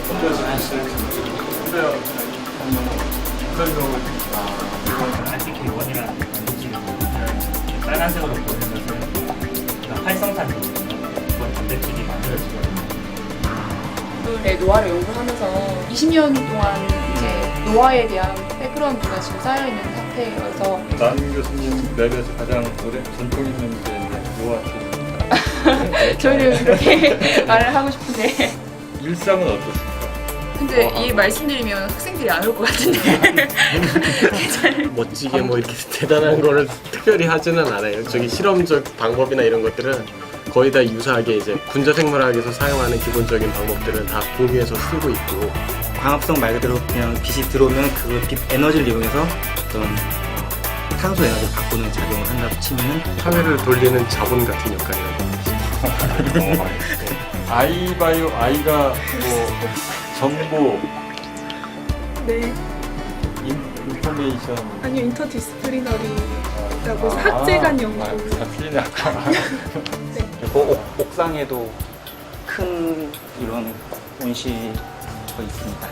혼자서 있을 그래야 그런 경우가 RTK1이라는 원칙이 빨간색으로 보이는 것은 활성산이거든요. 그건 단백질이 만들어지거든요. 노화를 연구하면서 20년 동안 이제 노화에 대한 백그라운드가 지금 쌓여있는 상태여서 남 교수님 랩에서 가장 오래 전통 있는 게 이제 노화 치료. 저희는 그렇게 말을 하고 싶은데 일상은 어떻습니까? 근데 이 말씀드리면 학생들이 안 올 것 같은데 멋지게 뭐 이렇게 대단한 거를 특별히 하지는 않아요. 저기 실험적 방법이나 이런 것들은 거의 다 유사하게 이제 분자생물학에서 사용하는 기본적인 방법들은 다 공유해서 쓰고 있고, 광합성 말 그대로 그냥 빛이 들어오면 그 빛 에너지를 이용해서 어떤 탄소 에너지를 바꾸는 작용을 한다고 치면은 사회를 돌리는 자본 같은 역할이라고 합니다. 아이바이오 아이가 뭐 정보, 네, 인포메이션 아니요 인터디스플리너리라고 해서 학제 간 연구. 틀리네 아까. 옥상에도 큰 이런 온실이 있습니다.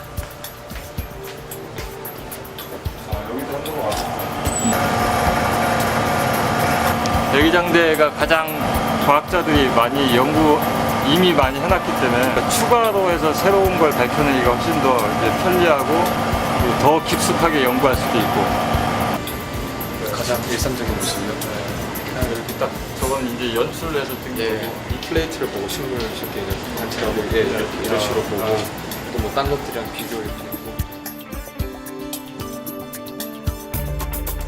여기서 한번 와. 대기장대가 가장 과학자들이 이미 많이 해놨기 때문에 추가로 해서 새로운 걸 밝혀내기가 훨씬 더 이제 편리하고 더 깊숙하게 연구할 수도 있고. 가장 일상적인 모습이요. 그냥 이렇게 딱 저건 이제 연출을 해서 뜬 예, 거고. 이 플레이트를 보고 식물을 쉽게 관찰하고 이런 식으로 보고 또 뭐 딴 것들이랑 비교 이렇게 했고.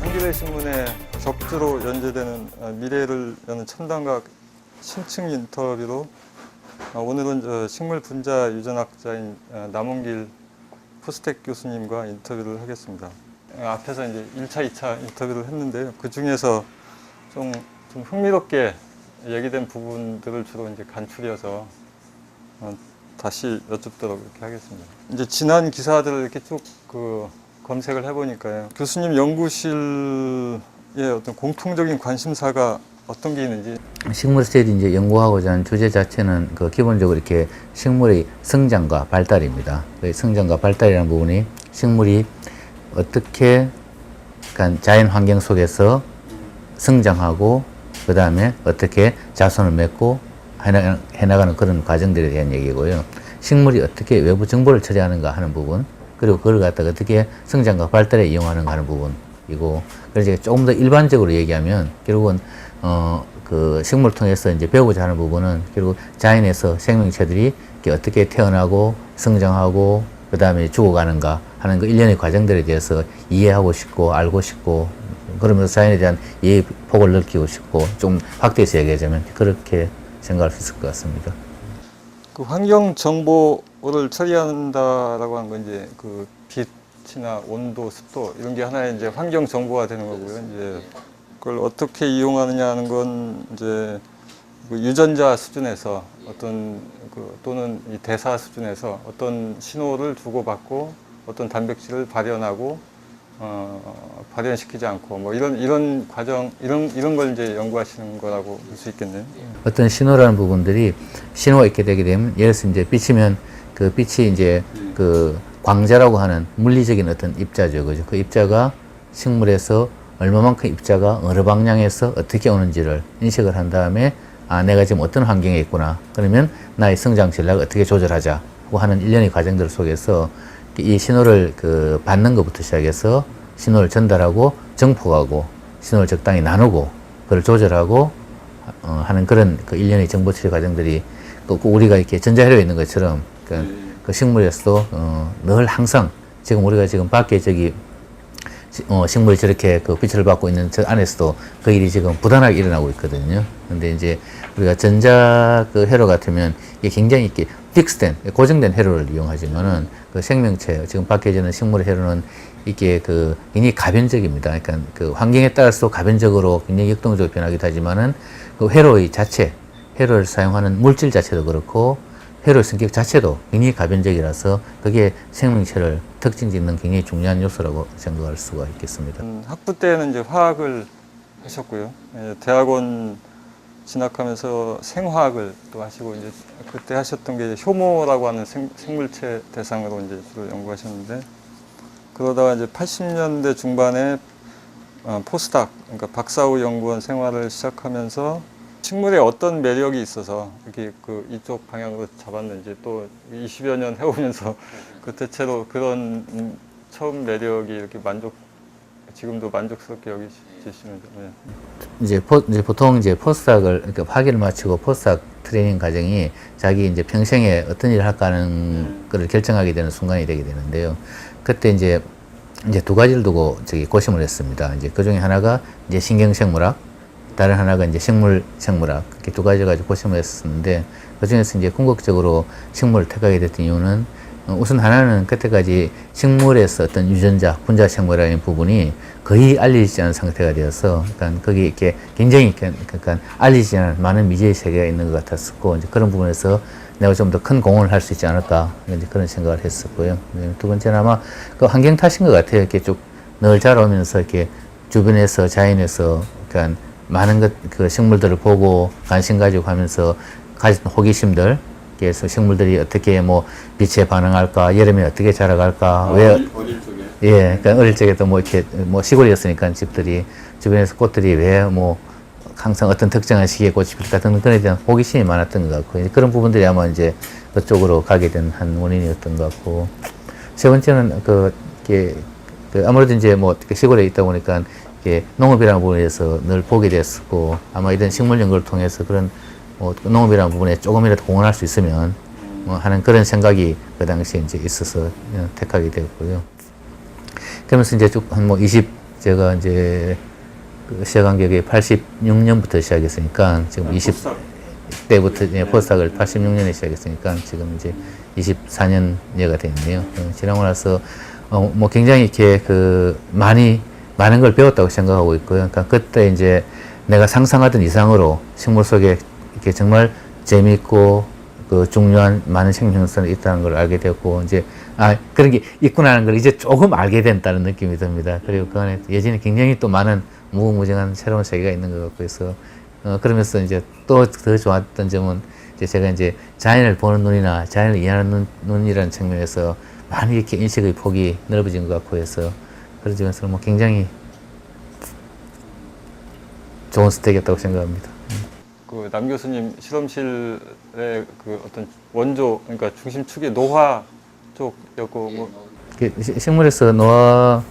한겨레 신문에 적주로 연재되는 미래를 여는 첨단과학 심층 인터뷰로 오늘은 저 식물 분자 유전학자인 남원길 포스텍 교수님과 인터뷰를 하겠습니다. 앞에서 이제 1차, 2차 인터뷰를 했는데요. 그 중에서 좀 흥미롭게 얘기된 부분들을 주로 이제 간추려서 다시 여쭙도록 이렇게 하겠습니다. 이제 지난 기사들을 이렇게 쭉 검색을 해보니까요. 교수님 연구실의 어떤 공통적인 관심사가 어떤 게 있는지. 식물세를 이제 연구하고자 하는 주제 자체는 기본적으로 이렇게 식물의 성장과 발달입니다. 성장과 발달이라는 부분이 식물이 어떻게 자연 환경 속에서 성장하고 그 다음에 어떻게 자손을 맺고 해나가는 그런 과정들에 대한 얘기고요. 식물이 어떻게 외부 정보를 처리하는가 하는 부분, 그리고 그걸 갖다가 어떻게 성장과 발달에 이용하는가 하는 부분이고, 그래서 조금 더 일반적으로 얘기하면 결국은 그 식물을 통해서 이제 배우고자 하는 부분은 결국 자연에서 생명체들이 어떻게 태어나고 성장하고 그 다음에 죽어가는가 하는 그 일련의 과정들에 대해서 이해하고 싶고 알고 싶고, 그러면서 자연에 대한 이해 폭을 넓히고 싶고, 좀 확대해서 얘기하자면 그렇게 생각할 수 있을 것 같습니다. 그 환경 정보를 처리한다라고 하는 건 이제 그 빛이나 온도, 습도 이런 게 하나의 이제 환경 정보가 되는 거고요. 이제 그걸 어떻게 이용하느냐 하는 건 이제 그 유전자 수준에서 어떤 또는 이 대사 수준에서 어떤 신호를 주고받고 어떤 단백질을 발현하고 발현시키지 않고 뭐 이런 과정 이런 걸 이제 연구하시는 거라고 볼 수 있겠네요. 어떤 신호라는 부분들이 신호가 있게 되게 되면, 예를 들어서 이제 빛이면 그 빛이 이제 그 광자라고 하는 물리적인 어떤 입자죠, 그죠? 그 입자가 식물에서 얼마만큼 입자가 어느 방향에서 어떻게 오는지를 인식을 한 다음에, 내가 지금 어떤 환경에 있구나. 그러면 나의 성장 전략을 어떻게 조절하자고 하는 일련의 과정들 속에서 이 신호를 받는 것부터 시작해서 신호를 전달하고 정폭하고 신호를 적당히 나누고 그걸 조절하고 하는 그런 일련의 정보 처리 과정들이 우리가 이렇게 전자회로에 있는 것처럼 그 식물에서도 늘 항상 지금 우리가 지금 밖에 식물이 저렇게 빛을 받고 있는 저 안에서도 그 일이 지금 부단하게 일어나고 있거든요. 근데 이제 우리가 전자 회로 같으면 이게 굉장히 이렇게 픽스된, 고정된 회로를 이용하지만은 그 생명체, 지금 밖에 있는 식물의 회로는 이게 굉장히 가변적입니다. 그러니까 그 환경에 따라서 가변적으로 굉장히 역동적으로 변하기도 하지만은 그 회로의 자체, 회로를 사용하는 물질 자체도 그렇고 회로의 성격 자체도 굉장히 가변적이라서 그게 생명체를 특징 짓는 굉장히 중요한 요소라고 생각할 수가 있겠습니다. 학부 때는 이제 화학을 하셨고요. 대학원 진학하면서 생화학을 또 하시고 이제 그때 하셨던 게 효모라고 하는 생물체 대상으로 이제 주로 연구하셨는데 그러다가 이제 80년대 중반에 포스닥 그러니까 박사후 연구원 생활을 시작하면서 식물에 어떤 매력이 있어서 이렇게 그 이쪽 방향으로 잡았는지 또 20여 년 해오면서 그 대체로 그런 처음 매력이 이렇게 지금도 만족스럽게 여기시면 이제 보통 이제 포스닥을 그러니까 학위를 마치고 포스닥 트레이닝 과정이 자기 이제 평생에 어떤 일을 할까 하는 것을 결정하게 되는 순간이 되게 되는데요. 그때 이제 두 가지를 두고 고심을 했습니다. 이제 그 중에 하나가 이제 신경생물학, 다른 하나가 이제 식물생물학 이렇게 두 가지 가지고 고심을 했었는데 그 중에서 이제 궁극적으로 식물을 택하게 됐던 이유는 우선 하나는 그때까지 식물에서 어떤 유전자, 분자 생물이라는 부분이 거의 알려지지 않은 상태가 되어서, 그러니까 거기 이렇게 굉장히 그러니까 알려지지 않은 많은 미지의 세계가 있는 것 같았었고, 이제 그런 부분에서 내가 좀 더 큰 공헌을 할 수 있지 않을까, 이제 그런 생각을 했었고요. 두 번째는 아마 그 환경 탓인 것 같아요. 이렇게 쭉 늘 자라오면서 이렇게 주변에서 자연에서 그러니까 많은 그 식물들을 보고 관심 가지고 하면서 가졌던 호기심들, 그래서 식물들이 어떻게 뭐 빛에 반응할까, 여름에 어떻게 자라갈까, 왜 어릴 적에 예, 그러니까 어릴 적에도 뭐 이렇게 뭐 시골이었으니까 집들이 주변에서 꽃들이 왜 뭐 항상 어떤 특정한 시기에 꽃이 필까 등등 그에 대한 호기심이 많았던 것 같고 이제 그런 부분들이 아마 이제 그쪽으로 가게 된 한 원인이었던 것 같고 세 번째는 아무래도 이제 뭐 시골에 있다 보니까 이게 농업이라는 부분에서 늘 보게 됐었고 아마 이런 식물 연구를 통해서 그런 뭐 농업이라는 부분에 조금이라도 공헌할 수 있으면 뭐 하는 그런 생각이 그 당시에 이제 있어서 택하게 되었고요. 그러면서 이제 쭉 한 제가 이제 시작한 게 86년부터 시작했으니까 지금 20대부터 포스닥을 86년에 시작했으니까 지금 이제 24년여가 됐네요. 지나고 나서 뭐 굉장히 이렇게 많은 걸 배웠다고 생각하고 있고요. 그러니까 그때 이제 내가 상상하던 이상으로 식물 속에 이렇게 정말 재미있고 중요한 많은 생명 현상이 있다는 걸 알게 되었고 이제 그런 게 있구나 하는 걸 이제 조금 알게 된다는 느낌이 듭니다. 그리고 그 안에 예전에 굉장히 또 많은 무궁무진한 새로운 세계가 있는 것 같고 해서 그러면서 이제 또 더 좋았던 점은 이제 제가 이제 자연을 보는 눈이나 자연을 이해하는 눈이라는 측면에서 많이 이렇게 인식의 폭이 넓어진 것 같고 해서 그런 점에서 뭐 굉장히 좋은 스택이었다고 생각합니다. 그 남 교수님 실험실의 그 어떤 원조 그러니까 중심축이 노화 쪽이었고 뭐 식물에서 노화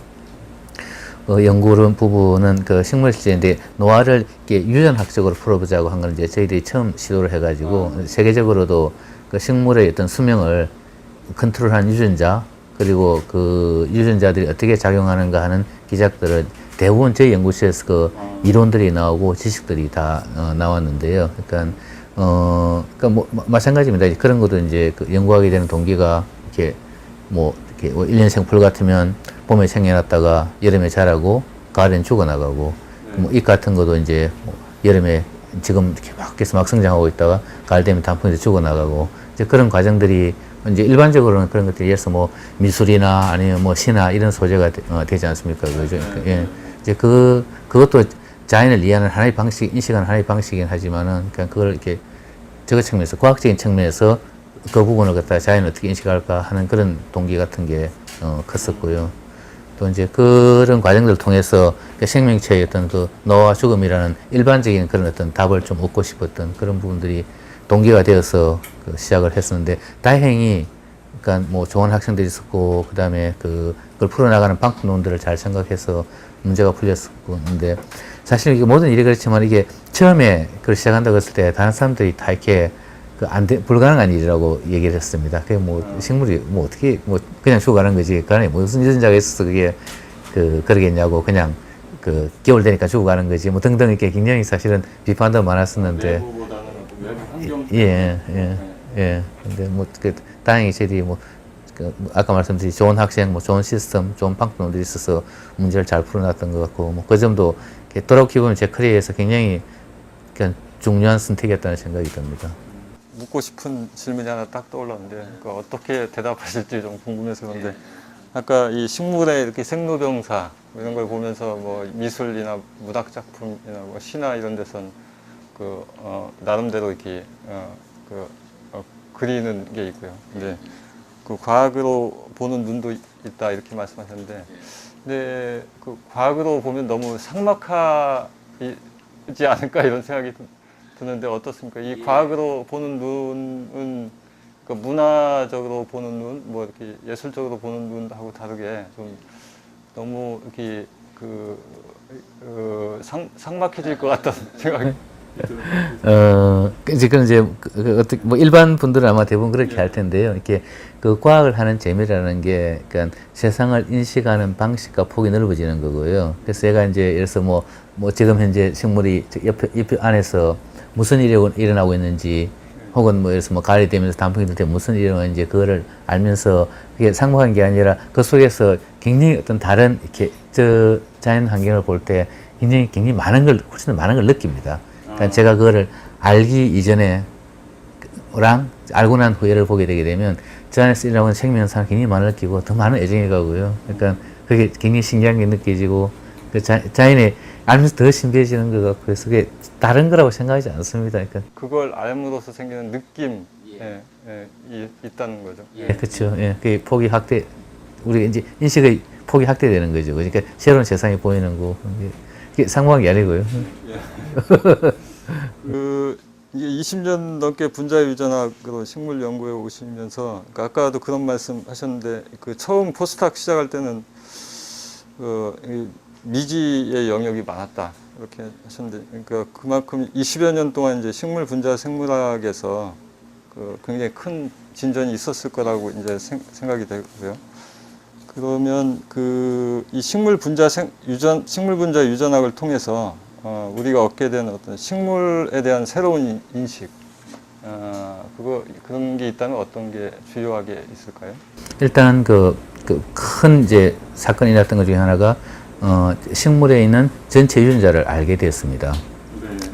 연구하는 부분은 그 식물실인데 노화를 이렇게 유전학적으로 풀어보자고 한 건 이제 저희들이 처음 시도를 해가지고 세계적으로도 그 식물의 어떤 수명을 컨트롤하는 유전자 그리고 그 유전자들이 어떻게 작용하는가 하는 기작들을 대부분 저희 연구실에서 그 이론들이 나오고 지식들이 다 나왔는데요. 그러니까 뭐 마찬가지입니다. 그런 것도 이제 그 연구하게 되는 동기가 이렇게 1년생 풀 같으면 봄에 생겨났다가 여름에 자라고 가을엔 죽어나가고 뭐 잎 같은 것도 이제 여름에 지금 이렇게 막 성장하고 있다가 가을 되면 단풍이 죽어나가고 이제 그런 과정들이 이제 일반적으로는 그런 것들이 예를 들어서 뭐 미술이나 아니면 뭐 시나 이런 소재가 되지 않습니까? 그죠? 예. 이제 그것도 자연을 이해하는 하나의 방식, 인식하는 하나의 방식이긴 하지만은 그냥 그걸 이렇게 저거 측면에서 과학적인 측면에서 그 부분을 갖다 자연을 어떻게 인식할까 하는 그런 동기 같은 게 컸었고요. 또 이제 그런 과정들을 통해서 생명체의 어떤 그 노화 죽음이라는 일반적인 그런 어떤 답을 좀 얻고 싶었던 그런 부분들이 동기가 되어서 시작을 했었는데 다행히 그러니까 뭐 좋은 학생들이 있었고 그다음에 그걸 풀어나가는 방법론들을 잘 생각해서 문제가 풀렸었고 근데 사실 이게 모든 일이 그렇지만 이게 처음에 그걸 시작한다고 했을 때 다른 사람들이 다 이렇게 불가능한 일이라고 얘기를 했습니다. 그게 뭐 식물이 뭐 어떻게 뭐 그냥 죽어가는 거지. 그 안에 무슨 유전자가 있어서 그게 그러겠냐고 그냥 겨울 되니까 죽어가는 거지. 뭐 등등 이렇게 굉장히 사실은 비판도 많았었는데. 외부보다는 외부 환경 예. 근데 뭐 다행히 저희들이 아까 말씀드린 좋은 학생, 뭐 좋은 시스템, 좋은 방법론들이 있어서 문제를 잘 풀어놨던 것 같고 뭐 그 점도 돌이켜보면 제 커리어에서 굉장히 그냥 중요한 선택이었다는 생각이 듭니다. 묻고 싶은 질문이 하나 딱 떠올랐는데 어떻게 대답하실지 좀 궁금해서 그런데 아까 이 식물의 이렇게 생로병사 이런 걸 보면서 뭐 미술이나 문학 작품이나 뭐 시나 이런 데선 나름대로 이렇게 그리는 게 있고요. 근데 그 과학으로 보는 눈도 있다 이렇게 말씀하셨는데, 근데 그 과학으로 보면 너무 삭막하지 않을까 이런 생각이 드는데 어떻습니까? 이 과학으로 보는 눈은 그 문화적으로 보는 눈, 뭐 이렇게 예술적으로 보는 눈하고 다르게 좀 너무 이렇게 삭막해질 것 같다는 생각이. 이제 그런 이제 어떻게 뭐 일반 분들은 아마 대부분 그렇게 할 텐데요. 이렇게 그 과학을 하는 재미라는 게, 그러니까 세상을 인식하는 방식과 폭이 넓어지는 거고요. 그래서 제가 이제 예를 들어서 뭐 지금 현재 식물이 잎 안에서 무슨 일이 일어나고 있는지, 혹은 뭐 예를 들어서 뭐 가을이 되면서 단풍이 들 때 무슨 일이 일어나는지 그거를 알면서 그게 삭막한 게 아니라 그 속에서 굉장히 어떤 다른 이렇게 저 자연 환경을 볼 때 굉장히 많은 걸, 훨씬 더 많은 걸 느낍니다. 그러니까 제가 그거를 알기 이전에 랑 알고 난 후에를 보게 되게 되면 저 안에서 일어나는 생명상을 굉장히 많이 느끼고 더 많은 애정이 가고요. 그러니까 그게 굉장히 신기한 게 느껴지고 그 자연에 알면서 더 신비해지는 것 같고, 그래서 그게 다른 거라고 생각하지 않습니다. 그러니까 그걸 알므로써 생기는 느낌, 있다는 거죠. 그렇죠. 그 폭이 확대, 우리 이제 인식의 폭이 확대되는 거죠. 그러니까 새로운 세상이 보이는 거. 이게 상황이 아니고요. 이게 20년 넘게 분자유전학으로 식물 연구에 오시면서, 그러니까 아까도 그런 말씀 하셨는데, 그 처음 포스닥 시작할 때는 이 미지의 영역이 많았다 이렇게 하셨는데, 그러니까 그만큼 20여 년 동안 이제 식물 분자 생물학에서 굉장히 큰 진전이 있었을 거라고 이제 생각이 되고요. 그러면 이 식물 분자 유전학을 통해서 우리가 얻게 되는 어떤 식물에 대한 새로운 인식, 그런 게 있다면 어떤 게 주요하게 있을까요? 일단 큰 이제 사건이 났던 것 중에 하나가 식물에 있는 전체 유전자를 알게 되었습니다.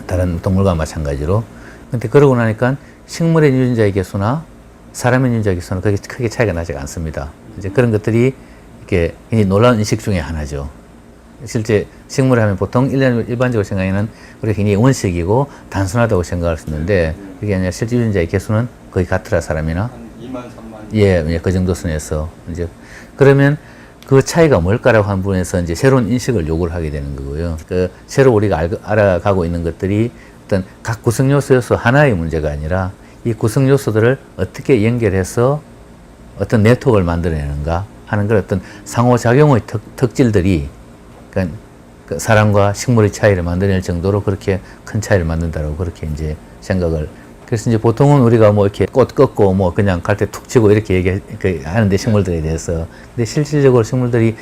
다른 동물과 마찬가지로. 근데 그러고 나니까 식물의 유전자의 개수나 사람의 유전자의 개수는 그렇게 크게 차이가 나지 않습니다. 이제 그런 것들이 이렇게 굉장히 놀라운 인식 중에 하나죠. 실제 식물 하면 보통 일반적으로 생각하는 우리가 굉장히 원칙이고 단순하다고 생각할 수 있는데, 그게 아니라 실제 유전자의 개수는 거의 같으라 사람이나 한 2만, 3만. 예, 그 정도 선에서 이제 그러면 그 차이가 뭘까라고 한 부분에서 이제 새로운 인식을 요구를 하게 되는 거고요. 새로 우리가 알아가고 있는 것들이 어떤 각 구성 요소에서 하나의 문제가 아니라 이 구성 요소들을 어떻게 연결해서 어떤 네트워크를 만들어내는가 하는 걸 어떤 상호작용의 특질들이, 그러니까 그 사람과 식물의 차이를 만들어낼 정도로 그렇게 큰 차이를 만든다고 그렇게 이제 생각을. 그래서 이제 보통은 우리가 뭐 이렇게 꽃 꺾고 뭐 그냥 갈 때 툭 치고 이렇게 하는데 식물들에 대해서. 근데 실질적으로 식물들이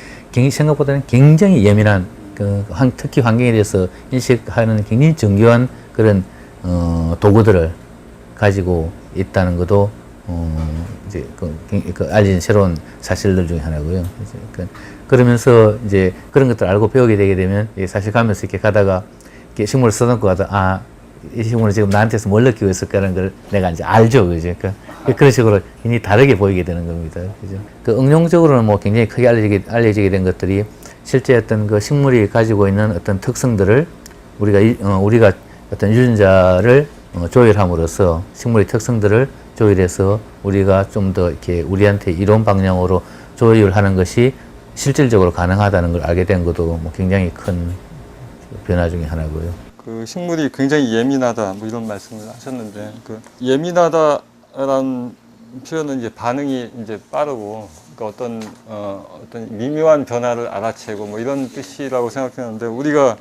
생각보다는 굉장히 예민한 특히 환경에 대해서 인식하는 굉장히 정교한 그런 도구들을 가지고 있다는 것도 이제 알려진 새로운 사실들 중에 하나고요. 그러면서 이제 그런 것들 알고 배우게 되게 되면 사실 가면서 이렇게 가다가 이렇게 식물을 써놓고 가다 이 식물은 지금 나한테서 뭘 느끼고 있을까라는 걸 내가 이제 알죠, 그죠? 그런 식으로 굉장히 다르게 보이게 되는 겁니다, 그죠? 응용적으로는 뭐 굉장히 크게 알려지게 된 것들이 실제 어떤 그 식물이 가지고 있는 어떤 특성들을 우리가 어떤 유전자를 조율함으로써 식물의 특성들을 조율해서 우리가 좀 더 이렇게 우리한테 이로운 방향으로 조율하는 것이 실질적으로 가능하다는 걸 알게 된 것도 뭐 굉장히 큰 변화 중에 하나고요. 그 식물이 굉장히 예민하다 뭐 이런 말씀을 하셨는데, 그 예민하다라는 표현은 이제 반응이 이제 빠르고, 그러니까 어떤 미묘한 변화를 알아채고 뭐 이런 뜻이라고 생각했는데, 우리가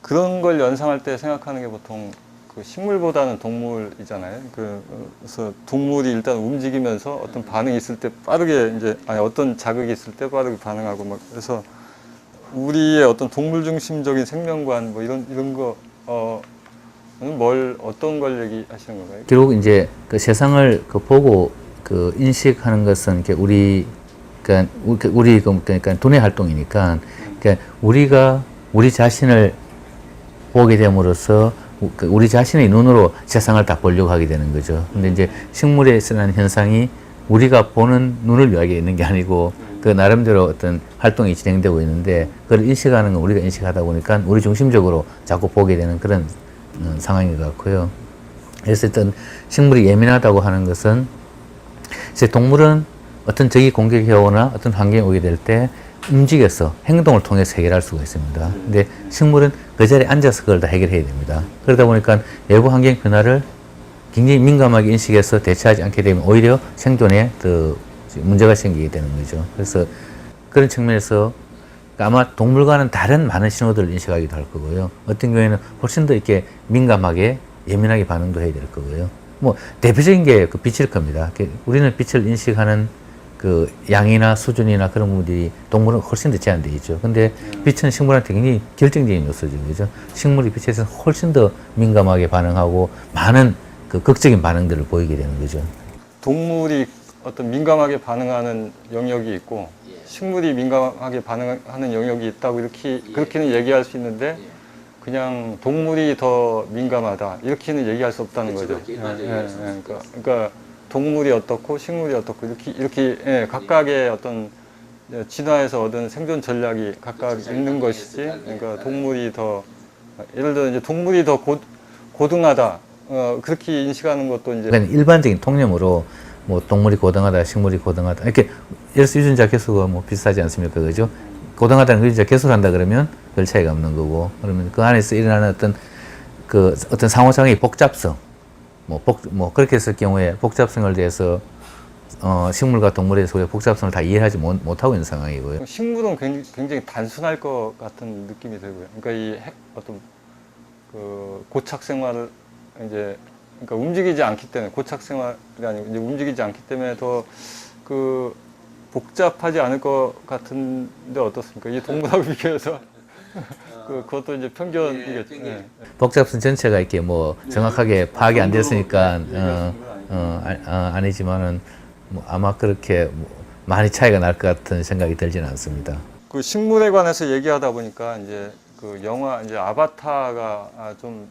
그런 걸 연상할 때 생각하는 게 보통 그 식물보다는 동물이잖아요. 그래서 동물이 일단 움직이면서 어떤 반응이 있을 때 빠르게 어떤 자극이 있을 때 빠르게 반응하고 막, 그래서 우리의 어떤 동물 중심적인 생명관 뭐 이런 거 어떤 걸 얘기하시는 건가요? 결국 이제 그 세상을 보고 인식하는 것은 이렇게 그러니까 두뇌 활동이니까, 그러니까 우리가 우리 자신을 보게 됨으로써 우리 자신의 눈으로 세상을 다 보려고 하게 되는 거죠. 근데 이제 식물에 일어나는 현상이 우리가 보는 눈을 위하게 있는 게 아니고 그 나름대로 어떤 활동이 진행되고 있는데, 그걸 인식하는 건 우리가 인식하다 보니까 우리 중심적으로 자꾸 보게 되는 그런 상황인 것 같고요. 그래서 일단 식물이 예민하다고 하는 것은 이제 동물은 어떤 적이 공격해 오거나 어떤 환경에 오게 될 때 움직여서 행동을 통해서 해결할 수가 있습니다. 근데 식물은 그 자리에 앉아서 그걸 다 해결해야 됩니다. 그러다 보니까 외부 환경 변화를 굉장히 민감하게 인식해서 대처하지 않게 되면 오히려 생존에 더 문제가 생기게 되는 거죠. 그래서 그런 측면에서 아마 동물과는 다른 많은 신호들을 인식하기도 할 거고요. 어떤 경우에는 훨씬 더 이렇게 민감하게 예민하게 반응도 해야 될 거고요. 뭐 대표적인 게 그 빛일 겁니다. 우리는 빛을 인식하는 그 양이나 수준이나 그런 부분들이 동물은 훨씬 더 제한되어 있죠. 근데 빛은 식물한테 굉장히 결정적인 요소죠. 그죠? 식물이 빛에 대해서 훨씬 더 민감하게 반응하고 많은 그 극적인 반응들을 보이게 되는 거죠. 동물이 어떤 민감하게 반응하는 영역이 있고 식물이 민감하게 반응하는 영역이 있다고 그렇게는 얘기할 수 있는데 그냥 동물이 더 민감하다 이렇게는 얘기할 수 없다는 거죠. 그러니까 동물이 어떻고 식물이 어떻고 이렇게 각각의 어떤 진화에서 얻은 생존 전략이 각각 있는 것이지. 그러니까 동물이 더 예를 들어 이제 동물이 더 고등하다 그렇게 인식하는 것도 이제 그러니까 일반적인 통념으로 뭐 동물이 고등하다, 식물이 고등하다 이렇게 예를 들어 유전자 개수가 뭐 비슷하지 않습니까, 그죠? 고등하다는 걸 유전자 개수를 한다 그러면 별 차이가 없는 거고 그러면 그 안에서 일어나는 어떤 상호작용의 복잡성 뭐 그렇게 했을 경우에 복잡성을 대해서 식물과 동물에서 우리가 복잡성을 다 이해하지 못하고 있는 상황이고요. 식물은 굉장히 단순할 것 같은 느낌이 들고요. 그러니까 이 어떤 그 고착 생활을 이제 그러니까 움직이지 않기 때문에 고착 생활이 아니고 이제 움직이지 않기 때문에 더 그 복잡하지 않을 것 같은데 어떻습니까? 이 동물하고 비교해서 그것도 이제 편견이겠죠. 네. 복잡성 전체가 이렇게 뭐 정확하게 파악이 안 됐으니까 아니지만은 뭐 아마 그렇게 뭐 많이 차이가 날 것 같은 생각이 들지는 않습니다. 그 식물에 관해서 얘기하다 보니까 이제 그 영화 이제 아바타가 좀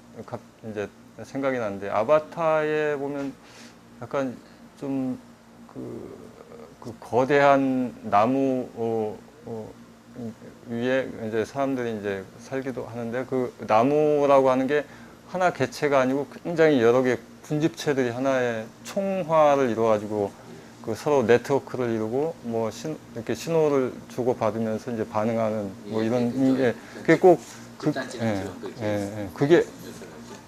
이제 생각이 나는데 아바타에 보면 약간 좀 그 거대한 나무 위에 이제 사람들이 이제 살기도 하는데 그 나무라고 하는 게 하나 개체가 아니고 굉장히 여러 개 분집체들이 하나의 총화를 이루어가지고 그 서로 네트워크를 이루고 뭐 이렇게 신호를 주고 받으면서 이제 반응하는 뭐 이런 게 그게 꼭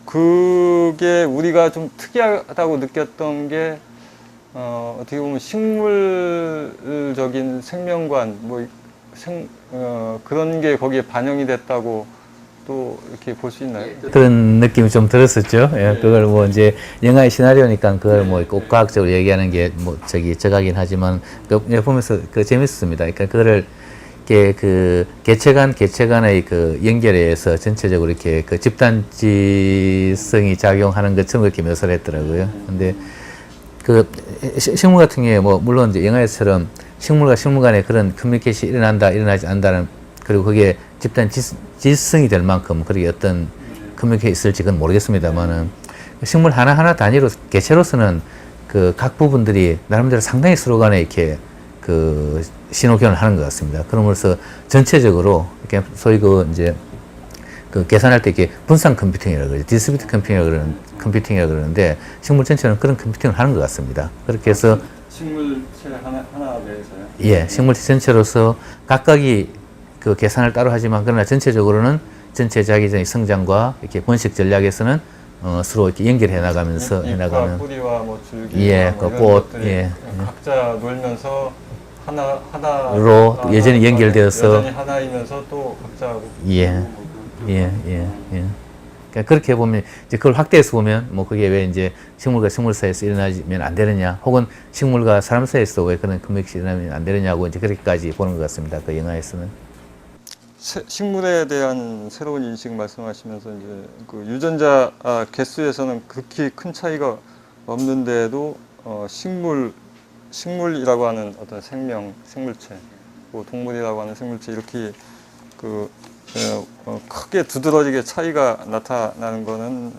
그게 우리가 좀 특이하다고 느꼈던 게 어떻게 보면 식물적인 생명관 뭐 그런 게 거기에 반영이 됐다고 또 이렇게 볼 수 있나요? 그런 느낌이 좀 들었었죠. 예, 그걸 뭐 이제 영화의 시나리오니까 그걸 뭐 꼭 과학적으로 얘기하는 게 뭐 저가긴 하지만 보면서 재밌었습니다. 그러니까 그거를 이렇게 그 개체 간의 그 연결에서 전체적으로 이렇게 그 집단지성이 작용하는 것처럼 그렇게 묘사를 했더라고요. 근데 그 식물 같은 경우에 뭐 물론 이제 영화에서처럼 식물과 식물 간에 그런 커뮤니케이션이 일어나지 않는다는 그리고 그게 집단 지성이 될 만큼 그렇게 어떤 커뮤니케이션이 있을지 그건 모르겠습니다만은 식물 하나하나 단위로 개체로서는 그 각 부분들이 나름대로 상당히 서로 간에 이렇게 그 신호교환을 하는 것 같습니다. 그러면서 전체적으로 이렇게 소위 그 이제 그 계산할 때 이렇게 분산 컴퓨팅이라고 그러죠. 디스트리뷰트 컴퓨팅이라고 그러는데 식물 전체는 그런 컴퓨팅을 하는 것 같습니다. 그렇게 해서 식물체 하나 내에서요? 예, 식물체 전체로서 각각이 그 계산을 따로 하지만 그러나 전체적으로는 전체 자기전의 성장과 이렇게 번식 전략에서는 서로 이렇게 연결해 나가면서 해나가는 뿌리와 뭐 줄기, 예, 뭐 그 이런 꽃, 것들이 예, 각자 놀면서 로 여전히 연결되어서 여전히 하나이면서 또 각자 예. 그러니까 그렇게 보면 이제 그걸 확대해서 보면 뭐 그게 왜 이제 식물과 식물 사이에서 일어나면 안 되느냐, 혹은 식물과 사람 사이에서 왜 그런 커뮤니케이션이 일어나면 안 되느냐고 이제 그렇게까지 보는 것 같습니다. 그 영화에서는. 식물에 대한 새로운 인식 말씀하시면서 이제 그 유전자 개수에서는 그렇게 큰 차이가 없는데도 식물이라고 하는 어떤 생물체, 뭐 동물이라고 하는 생물체 이렇게 그 크게 두드러지게 차이가 나타나는 거는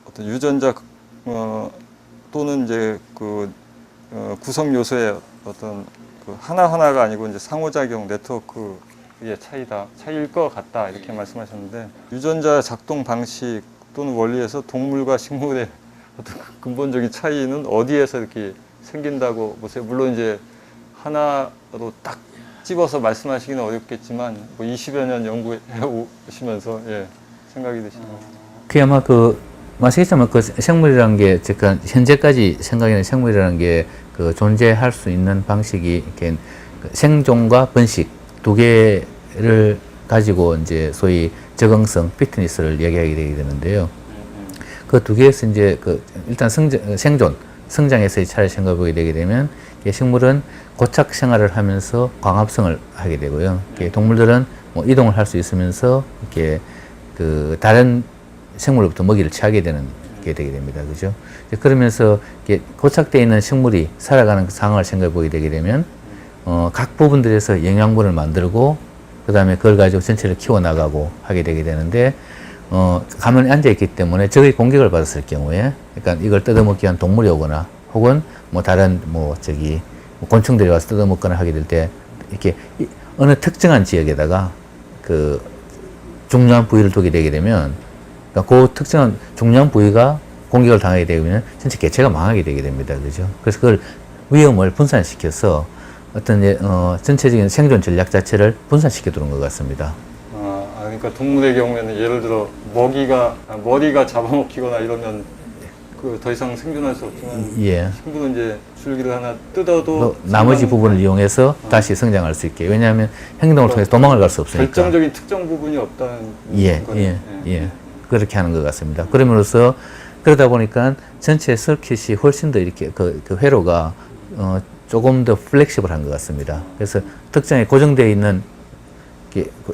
어떤 유전자 또는 이제 그 구성 요소의 어떤 그 하나하나가 아니고 이제 상호작용 네트워크의 차이일 것 같다 이렇게 말씀하셨는데 유전자 작동 방식 또는 원리에서 동물과 식물의 어떤 근본적인 차이는 어디에서 이렇게 생긴다고 보세요? 물론 이제 하나로 딱 집어서 말씀하시기는 어렵겠지만 뭐 20여 년 연구해 오시면서 예, 생각이 드시나요? 그게 아마 아시겠지만 그 생물이라는 게, 제가 현재까지 생각하는 생물이라는 게 그 존재할 수 있는 방식이 이렇게 그 생존과 번식 두 개를 가지고 이제 소위 적응성, 피트니스를 얘기하게 되게 되는데요. 그 두 개에서 이제 일단 생존, 성장에서의 차를 생각해 보게 되게 되면 식물은 고착 생활을 하면서 광합성을 하게 되고요. 동물들은 뭐 이동을 할 수 있으면서 이렇게 다른 생물로부터 먹이를 취하게 게 되게 됩니다. 그죠? 그러면서 이렇게 고착되어 있는 식물이 살아가는 그 상황을 생각해 보게 되게 되면 각 부분들에서 영양분을 만들고 그 다음에 그걸 가지고 전체를 키워나가고 하게 되게 되는데 가만히 앉아있기 때문에 적의 공격을 받았을 경우에, 그러니까 이걸 뜯어먹기 위한 동물이 오거나 혹은 뭐 다른 곤충들이 와서 뜯어먹거나 하게 될 때 이렇게 어느 특정한 지역에다가 그 중요한 부위를 두게 되게 되면, 그러니까 그 특정한 중요한 부위가 공격을 당하게 되면 전체 개체가 망하게 되게 됩니다. 그죠? 그래서 그걸 위험을 분산시켜서 어떤 전체적인 생존 전략 자체를 분산시켜 두는 것 같습니다. 그러니까 동물의 경우에는 예를 들어 머리가 잡아먹히거나 이러면 더 이상 생존할 수 없지만 예. 식물은 이제 줄기를 하나 뜯어도 나머지 부분을 이용해서 다시 성장할 수 있게. 왜냐하면 행동을 통해서 도망을 갈 수 없으니까. 결정적인 특정 부분이 없다는 거네요. 예. 그렇게 하는 것 같습니다. 그러면서 그러다 보니까 전체 서킷이 훨씬 더 이렇게 그 회로가 조금 더 플렉시블한 것 같습니다. 그래서 특정에 고정되어 있는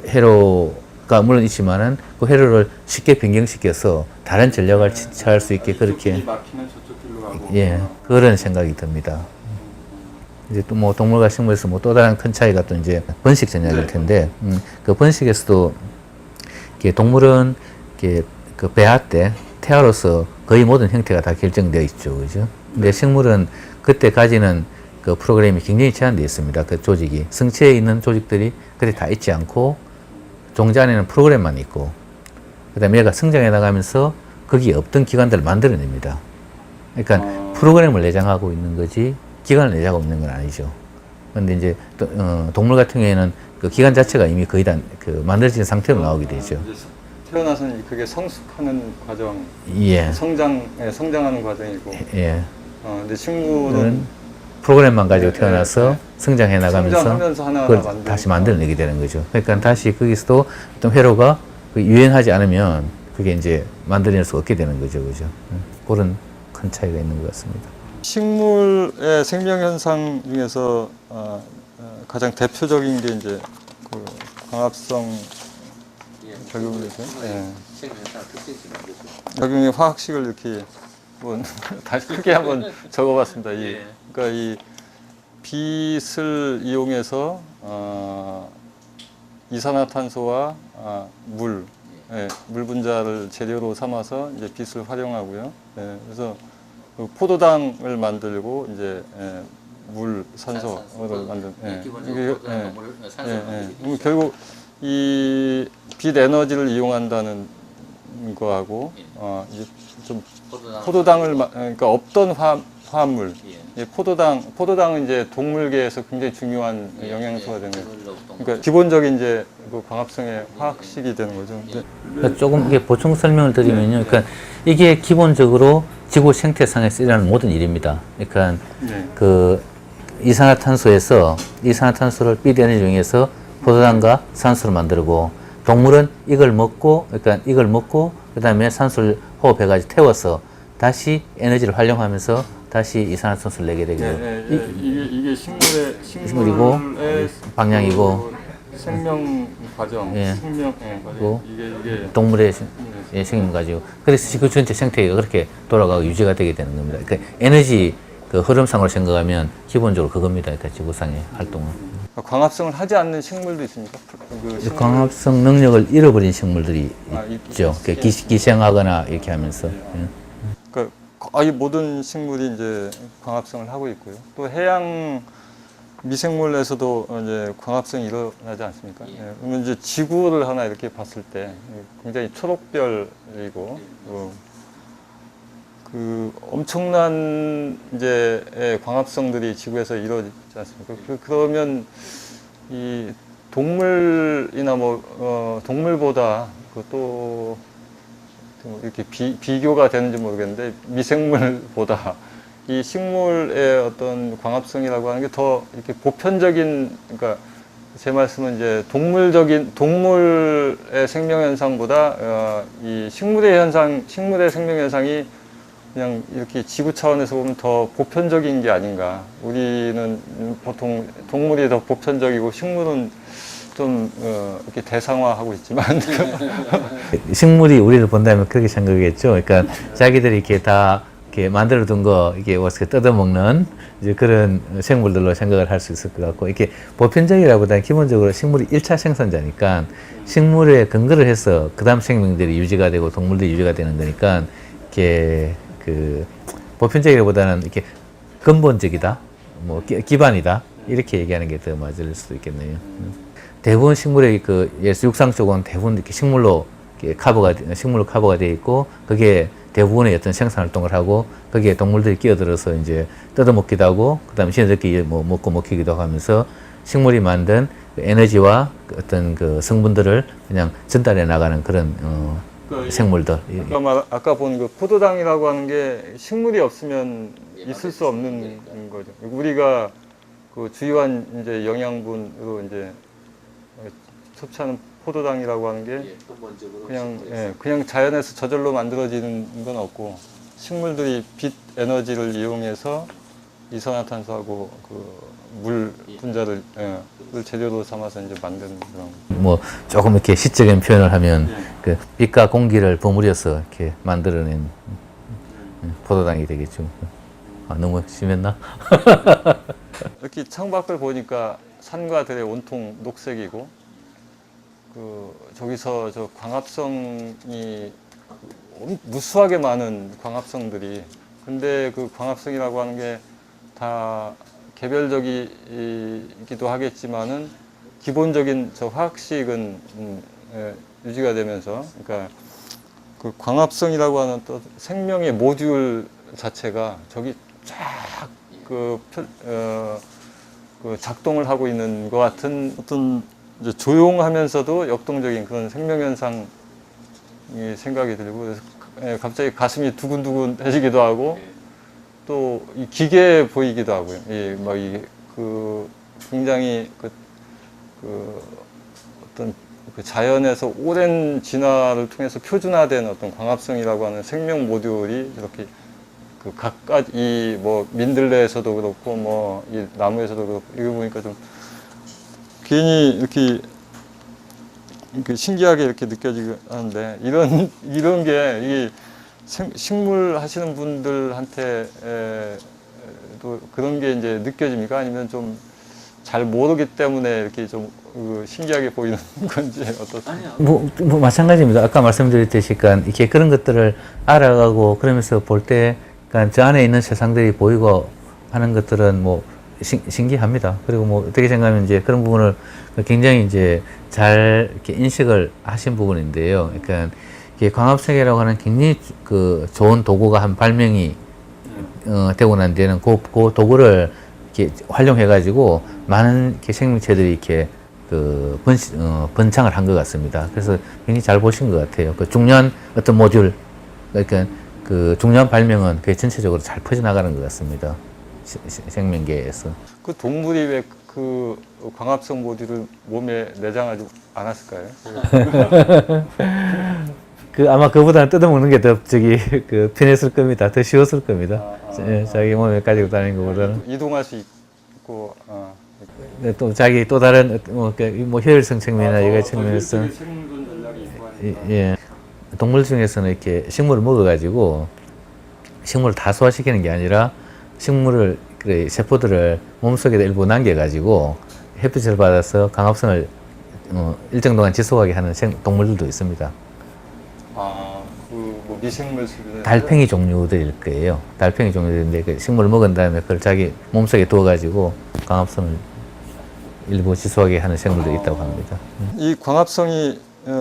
회로가 물론 있지만은 그 회로를 쉽게 변경시켜서 다른 전략을 취할 수 있게 그렇게 막히면 저쪽 길로 가고. 예, 그런 생각이 듭니다. 이제 또 뭐 동물과 식물에서 뭐 또 다른 큰 차이가 또 이제 번식 전략일 텐데, 그 번식에서도 이렇게 동물은 이렇게 그 배아 때 태아로서 거의 모든 형태가 다 결정되어 있죠, 그죠? 근데 식물은 그때 가지는 그 프로그램이 굉장히 제한되어 있습니다. 그 조직이 성체에 있는 조직들이 그때 다 있지 않고 종자 안에는 프로그램만 있고, 그다음에 얘가 성장해 나가면서 거기에 없던 기관들을 만들어냅니다. 그러니까 프로그램을 내장하고 있는 거지 기관을 내장하고 있는 건 아니죠. 그런데 이제 동물 같은 경우에는 그 기관 자체가 이미 거의 다 만들어진 상태로 나오게 되죠. 태어나서는 그게 성숙하는 과정, 예. 성장하는 과정이고. 예. 근데 식물은 프로그램만 가지고 태어나서 성장해 나가면서 성장하면서 하나하나 그걸 만들고. 다시 만들어내게 되는 거죠. 그러니까 다시 거기서도 어떤 회로가 유연하지 않으면 그게 이제 만들어낼 수 없게 되는 거죠, 그죠? 그런 큰 차이가 있는 것 같습니다. 식물의 생명 현상 중에서 가장 대표적인 게 이제 그 광합성 작용이죠. 작용의 화학식을 이렇게 다시 크게 한번 적어봤습니다. 그러니까 이 빛을 이용해서 이산화탄소와 물 분자를 재료로 삼아서 이제 빛을 활용하고요. 그래서 그 포도당을 만들고 이제 물, 산소를 만든. 결국 이 빛 에너지를 이용한다는 거하고 이제 좀 포도당을 그러니까 없던 화합물. 포도당은 이제 동물계에서 굉장히 중요한 영양소가 되는 거죠. 그러니까 기본적인 이제 그 광합성의 화학식이 되는 거죠. 그러니까 조금 이게 보충 설명을 드리면요. 그러니까 이게 기본적으로 지구 생태상에서 일어나는 모든 일입니다. 그러니까 그 이산화탄소를 빛 에너지 이용해서 포도당과 산소를 만들고, 동물은 이걸 먹고 그다음에 산소를 호흡해가지고 태워서 다시 에너지를 활용하면서 다시 이산화탄소를 내게 되고요. 이게 식물이고 방향이고 생명 과정, 그리고 동물의 생명 가지고, 그래서 지구 전체 생태계가 그렇게 돌아가고 유지가 되게 되는 겁니다. 그러니까 에너지 그 흐름상으로 생각하면 기본적으로 그겁니다. 그러니까 지구상의 활동은. 광합성을 하지 않는 식물도 있습니까? 광합성 능력을 잃어버린 식물들이 있죠. 기생하거나 이렇게 하면서. 그러니까 거의 모든 식물이 이제 광합성을 하고 있고요. 또 해양 미생물에서도 이제 광합성이 일어나지 않습니까? 예, 그러면 이제 지구를 하나 이렇게 봤을 때 굉장히 초록별이고 그 엄청난 이제 광합성들이 지구에서 이루어지지 않습니까? 그러면 이 동물이나 뭐 동물보다 또 이렇게 비교가 되는지 모르겠는데 미생물보다 이 식물의 어떤 광합성이라고 하는 게 더 이렇게 보편적인, 그러니까 제 말씀은 이제 동물의 생명 현상보다 이 식물의 생명 현상이 그냥 이렇게 지구 차원에서 보면 더 보편적인 게 아닌가. 우리는 보통 동물이 더 보편적이고 식물은 좀 이렇게 대상화하고 있지만 식물이 우리를 본다면 그렇게 생각하겠죠. 그러니까 자기들이 이렇게 다 이렇게 만들어둔 거 이게 와서 뜯어먹는 이제 그런 생물들로 생각을 할 수 있을 것 같고, 이렇게 보편적이라보다는 기본적으로 식물이 1차 생산자니까 식물에 근거를 해서 그 다음 생명들이 유지가 되고 동물들이 유지가 되는 거니까 이렇게 그 보편적이라보다는 이렇게 근본적이다, 뭐 기반이다 이렇게 얘기하는 게 더 맞을 수도 있겠네요. 대부분 식물의 그 육상 쪽은 대부분 이렇게 식물로 커버가 되어 있고, 그게 대부분의 어떤 생산 활동을 하고, 거기에 동물들이 끼어들어서 이제 뜯어먹기도 하고, 그 다음에 지네들끼리 뭐 먹고 먹히기도 하면서 식물이 만든 그 에너지와 그 어떤 그 성분들을 그냥 전달해 나가는 그런 생물들. 아까 본 그 포도당이라고 하는 게 식물이 없으면 있을 수 없는 거죠. 우리가 그 주요한 이제 영양분으로 이제 섭취하는 포도당이라고 하는 게 그냥 자연에서 저절로 만들어지는 건 없고, 식물들이 빛 에너지를 이용해서 이산화탄소하고 그 물 분자를 재료로 삼아서 이제 만드는 그런. 뭐 조금 이렇게 시적인 표현을 하면 그 빛과 공기를 버무려서 이렇게 만들어낸 포도당이 되겠죠. 아, 너무 심했나? 이렇게 창밖을 보니까 산과 들의 온통 녹색이고, 저기서 저 광합성이 무수하게 많은 광합성들이, 근데 그 광합성이라고 하는 게 다 개별적이기도 하겠지만은 기본적인 저 화학식은 유지가 되면서, 그러니까 그 광합성이라고 하는 또 생명의 모듈 자체가 저기 쫙 그 작동을 하고 있는 것 같은 어떤 이제 조용하면서도 역동적인 그런 생명 현상이 생각이 들고, 그래서 갑자기 가슴이 두근두근해지기도 하고, 또 이 기계 보이기도 하고요. 막 이게 굉장히 어떤 그 자연에서 오랜 진화를 통해서 표준화된 어떤 광합성이라고 하는 생명 모듈이 이렇게 그 각각 이 뭐 민들레에서도 그렇고 뭐 이 나무에서도 그렇고, 이거 보니까 좀 괜히 이렇게 신기하게 이렇게 느껴지고 하는데, 이런 게 이 식물 하시는 분들한테도 그런 게 이제 느껴집니까? 아니면 좀 잘 모르기 때문에 이렇게 좀 신기하게 보이는 건지 어떻습니까? 뭐 마찬가지입니다. 아까 말씀드렸듯이 이렇게 그런 것들을 알아가고 그러면서 볼 때, 그러니까 저 안에 있는 세상들이 보이고 하는 것들은 뭐 신기합니다. 그리고 뭐 어떻게 생각하면 이제 그런 부분을 굉장히 이제 잘 이렇게 인식을 하신 부분인데요. 그러니까 이게 광합성이라고 하는 굉장히 그 좋은 도구가 한 발명이 되고 난 뒤에는 그 도구를 이렇게 활용해가지고 많은 이렇게 생명체들이 이렇게 번창을 한 것 같습니다. 그래서 굉장히 잘 보신 것 같아요. 그 중요한 어떤 모듈, 그러니까 그 중요한 발명은 그게 전체적으로 잘 퍼져나가는 것 같습니다. 생명계에서. 그 동물이 왜 그 광합성 모듈을 몸에 내장하지 않았을까요? 아마 그보다는 뜯어먹는 게 더 편했을 겁니다. 더 쉬웠을 겁니다. 자기 몸에 가지고 다니는 것보다는. 이동할 수 있고, 또 자기 또 다른 뭐 효율성 측면이나 여가 측면에서 동물 중에서는 이렇게 식물을 먹어가지고 식물을 다 소화시키는 게 아니라 식물을 세포들을 몸속에다 일부 남겨가지고 햇빛을 받아서 광합성을 일정 동안 지속하게 하는 동물들도 있습니다. 뭐 미생물 수준의 달팽이 종류들일 거예요. 달팽이 종류들인데 그 식물을 먹은 다음에 그걸 자기 몸속에 두어가지고 광합성을 일부 지소하게 하는 생물도 있다고 합니다. 이 광합성이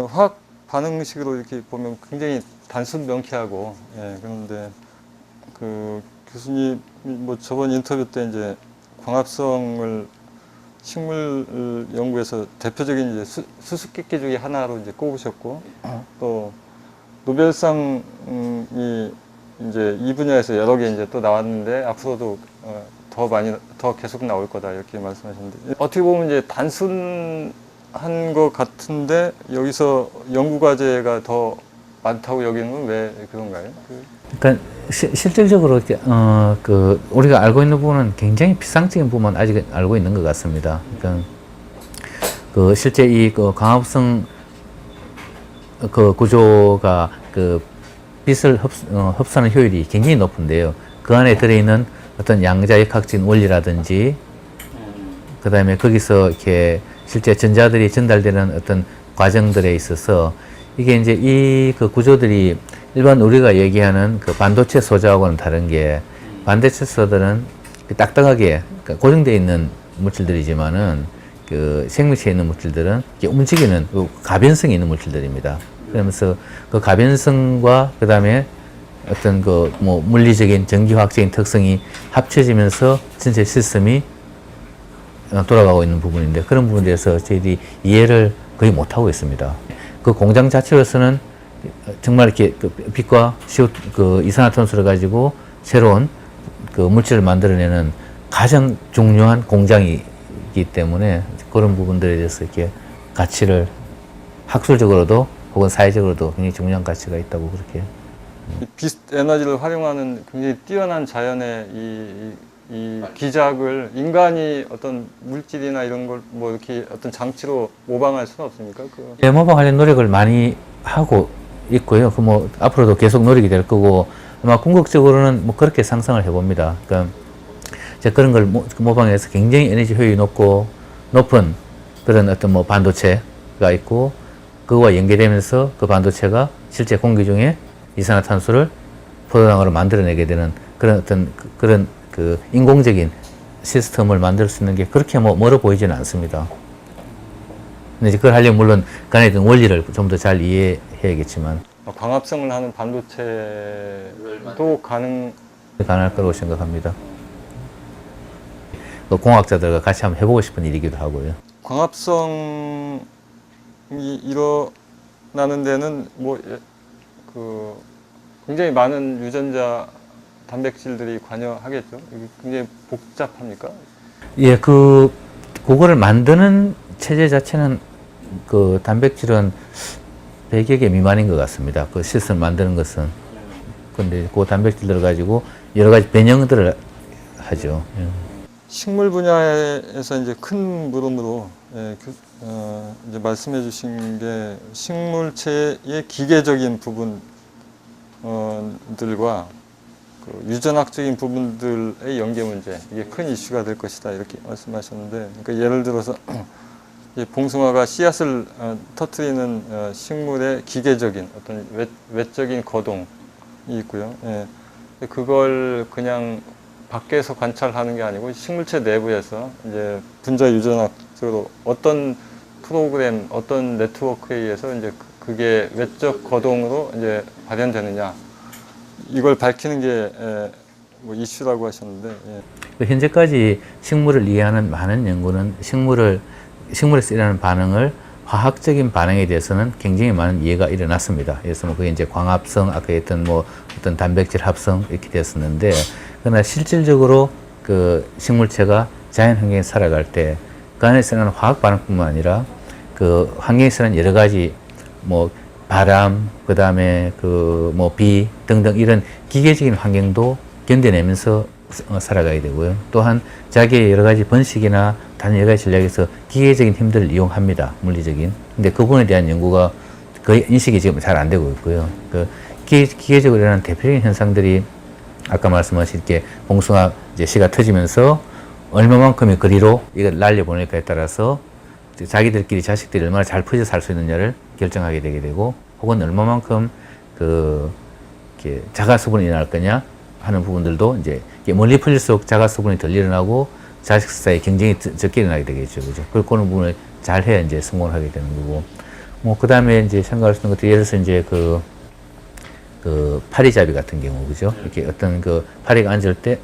화학 반응식으로 이렇게 보면 굉장히 단순 명쾌하고, 예, 그런데 그 교수님 뭐 저번 인터뷰 때 이제 광합성을 식물 연구에서 대표적인 이제 수수께끼 중에 하나로 이제 꼽으셨고, 또 노벨상이 이제 이 분야에서 여러 개 이제 또 나왔는데 앞으로도 더 계속 나올 거다 이렇게 말씀하셨는데, 어떻게 보면 이제 단순한 것 같은데 여기서 연구 과제가 더 많다고 여기는 건 왜 그런가요? 그러니까 실질적으로 이렇게 우리가 알고 있는 부분은 굉장히 비상적인 부분만 아직 알고 있는 것 같습니다. 그러니까 실제 이 광합성 구조가 빛을 흡수하는 효율이 굉장히 높은데요. 그 안에 들어있는 어떤 양자역학적인 원리라든지, 그 다음에 거기서 이렇게 실제 전자들이 전달되는 어떤 과정들에 있어서 이게 이제 이 구조들이 일반 우리가 얘기하는 반도체 소자하고는 다른 게, 반도체 소자들은 딱딱하게 고정되어 있는 물질들이지만은 생물체에 있는 물질들은 움직이는 가변성이 있는 물질들입니다. 그러면서 그 가변성과 그 다음에 어떤 물리적인 전기화학적인 특성이 합쳐지면서 전체 시스템이 돌아가고 있는 부분인데, 그런 부분에 대해서 저희들이 이해를 거의 못하고 있습니다. 그 공장 자체로서는 정말 이렇게 빛과 이산화탄소를 가지고 새로운 물질을 만들어내는 가장 중요한 공장이기 때문에 그런 부분들에 대해서 이렇게 가치를 학술적으로도 혹은 사회적으로도 굉장히 중요한 가치가 있다고 그렇게. 빛 에너지를 활용하는 굉장히 뛰어난 자연의 이 기작을 인간이 어떤 물질이나 이런 걸 뭐 이렇게 어떤 장치로 모방할 수는 없습니까? 모방하려는 노력을 많이 하고 있고요. 앞으로도 계속 노력이 될 거고, 아마 궁극적으로는 그렇게 상상을 해봅니다. 그러니까 그런 걸 모방해서 굉장히 에너지 효율이 높은 그런 어떤 반도체가 있고, 그거와 연계되면서 그 반도체가 실제 공기 중에 이산화탄소를 포도당으로 만들어내게 되는 그런 어떤 그런 인공적인 시스템을 만들 수 있는 게 그렇게 멀어 보이지는 않습니다. 근데 이제 그걸 하려면 물론 그 안에 있는 원리를 좀 더 잘 이해해야겠지만, 광합성을 하는 반도체도 가능할 거라고 생각합니다. 공학자들과 같이 한번 해보고 싶은 일이기도 하고요. 광합성이 일어나는 데는 굉장히 많은 유전자 단백질들이 관여하겠죠. 이게 굉장히 복잡합니까? 예, 그거를 만드는 체제 자체는 단백질은 100여 개 미만인 것 같습니다. 그 시스템을 만드는 것은. 근데 그 단백질들을 가지고 여러 가지 변형들을 하죠. 식물 분야에서 이제 큰 물음으로 이제 말씀해 주신 게 식물체의 기계적인 부분들과 유전학적인 부분들의 연계 문제, 이게 큰 이슈가 될 것이다 이렇게 말씀하셨는데, 그러니까 예를 들어서 봉숭아가 씨앗을 터뜨리는 식물의 기계적인 어떤 외적인 거동이 있고요. 예. 그걸 그냥 밖에서 관찰하는 게 아니고 식물체 내부에서 이제 분자 유전학적으로 어떤 프로그램, 어떤 네트워크에 의해서 이제 그게 외적 거동으로 이제 발현되느냐, 이걸 밝히는 게 이슈라고 하셨는데, 예. 현재까지 식물을 이해하는 많은 연구는 식물에서 일어나는 반응을 화학적인 반응에 대해서는 굉장히 많은 이해가 일어났습니다. 그래서 그게 이제 광합성, 아까 했던 어떤 단백질 합성 이렇게 됐었는데, 그러나 실질적으로 식물체가 자연 환경에 살아갈 때 그 안에서 일어나는 화학 반응뿐만 아니라 환경에서 일어나는 여러 가지 바람, 그 다음에 비 등등 이런 기계적인 환경도 견뎌내면서 살아가야 되고요. 또한 자기의 여러 가지 번식이나 다른 여러 가지 전략에서 기계적인 힘들을 이용합니다. 물리적인. 근데 그 부분에 대한 연구가 거의 인식이 지금 잘 안 되고 있고요. 기계적으로 일어나는 대표적인 현상들이 아까 말씀하신 게 봉숭아 이제 씨가 터지면서 얼마만큼의 거리로 이걸 날려보낼까에 따라서 자기들끼리 자식들이 얼마나 잘 퍼져 살 수 있느냐를 결정하게 되게 되고, 혹은 얼마만큼 자가 수분이 일어날 거냐 하는 부분들도 이제 멀리 퍼질수록 자가 수분이 덜 일어나고 자식 사이 경쟁이 적게 일어나게 되겠죠. 그죠? 그리고 그런 부분을 잘 해야 이제 성공을 하게 되는 거고. 뭐, 그 다음에 이제 생각할 수 있는 것도 예를 들어서 이제 그 파리잡이 같은 경우, 그죠? 이렇게 어떤 그 파리가 앉을 때,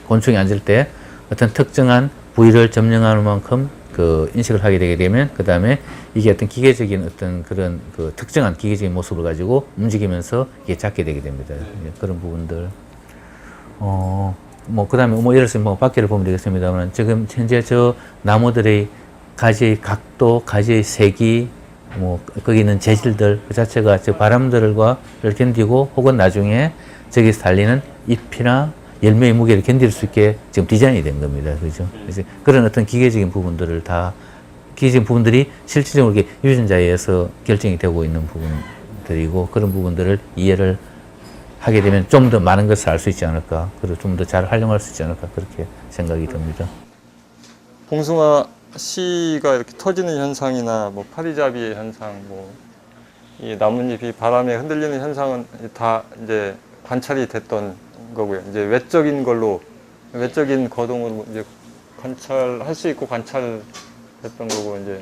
곤충이 앉을 때 어떤 특정한 부위를 점령하는 만큼 그 인식을 하게 되게 되면 그 다음에 이게 어떤 기계적인 어떤 그런 그 특정한 기계적인 모습을 가지고 움직이면서 이게 잡게 되게 됩니다. 그런 부분들. 뭐, 그 다음에 뭐 예를 들어서 뭐 밖에를 보면 되겠습니다만 지금 현재 저 나무들의 가지의 각도, 가지의 색이 뭐 거기 있는 재질들 그 자체가 저 바람들을 견디고 혹은 나중에 저기서 달리는 잎이나 열매의 무게를 견딜 수 있게 지금 디자인이 된 겁니다. 그죠? 그래서 그런 어떤 기계적인 부분들이 실질적으로 이렇게 유전자에 의해서 결정이 되고 있는 부분들이고 그런 부분들을 이해를 하게 되면 좀 더 많은 것을 알 수 있지 않을까. 그리고 좀 더 잘 활용할 수 있지 않을까. 그렇게 생각이 듭니다. 봉숭아 씨가 이렇게 터지는 현상이나 뭐 파리잡이의 현상, 뭐 이 나뭇잎이 바람에 흔들리는 현상은 다 이제 관찰이 됐던 거고요. 이제 외적인 거동으로 이제 관찰할 수 있고 관찰했던 거고 이제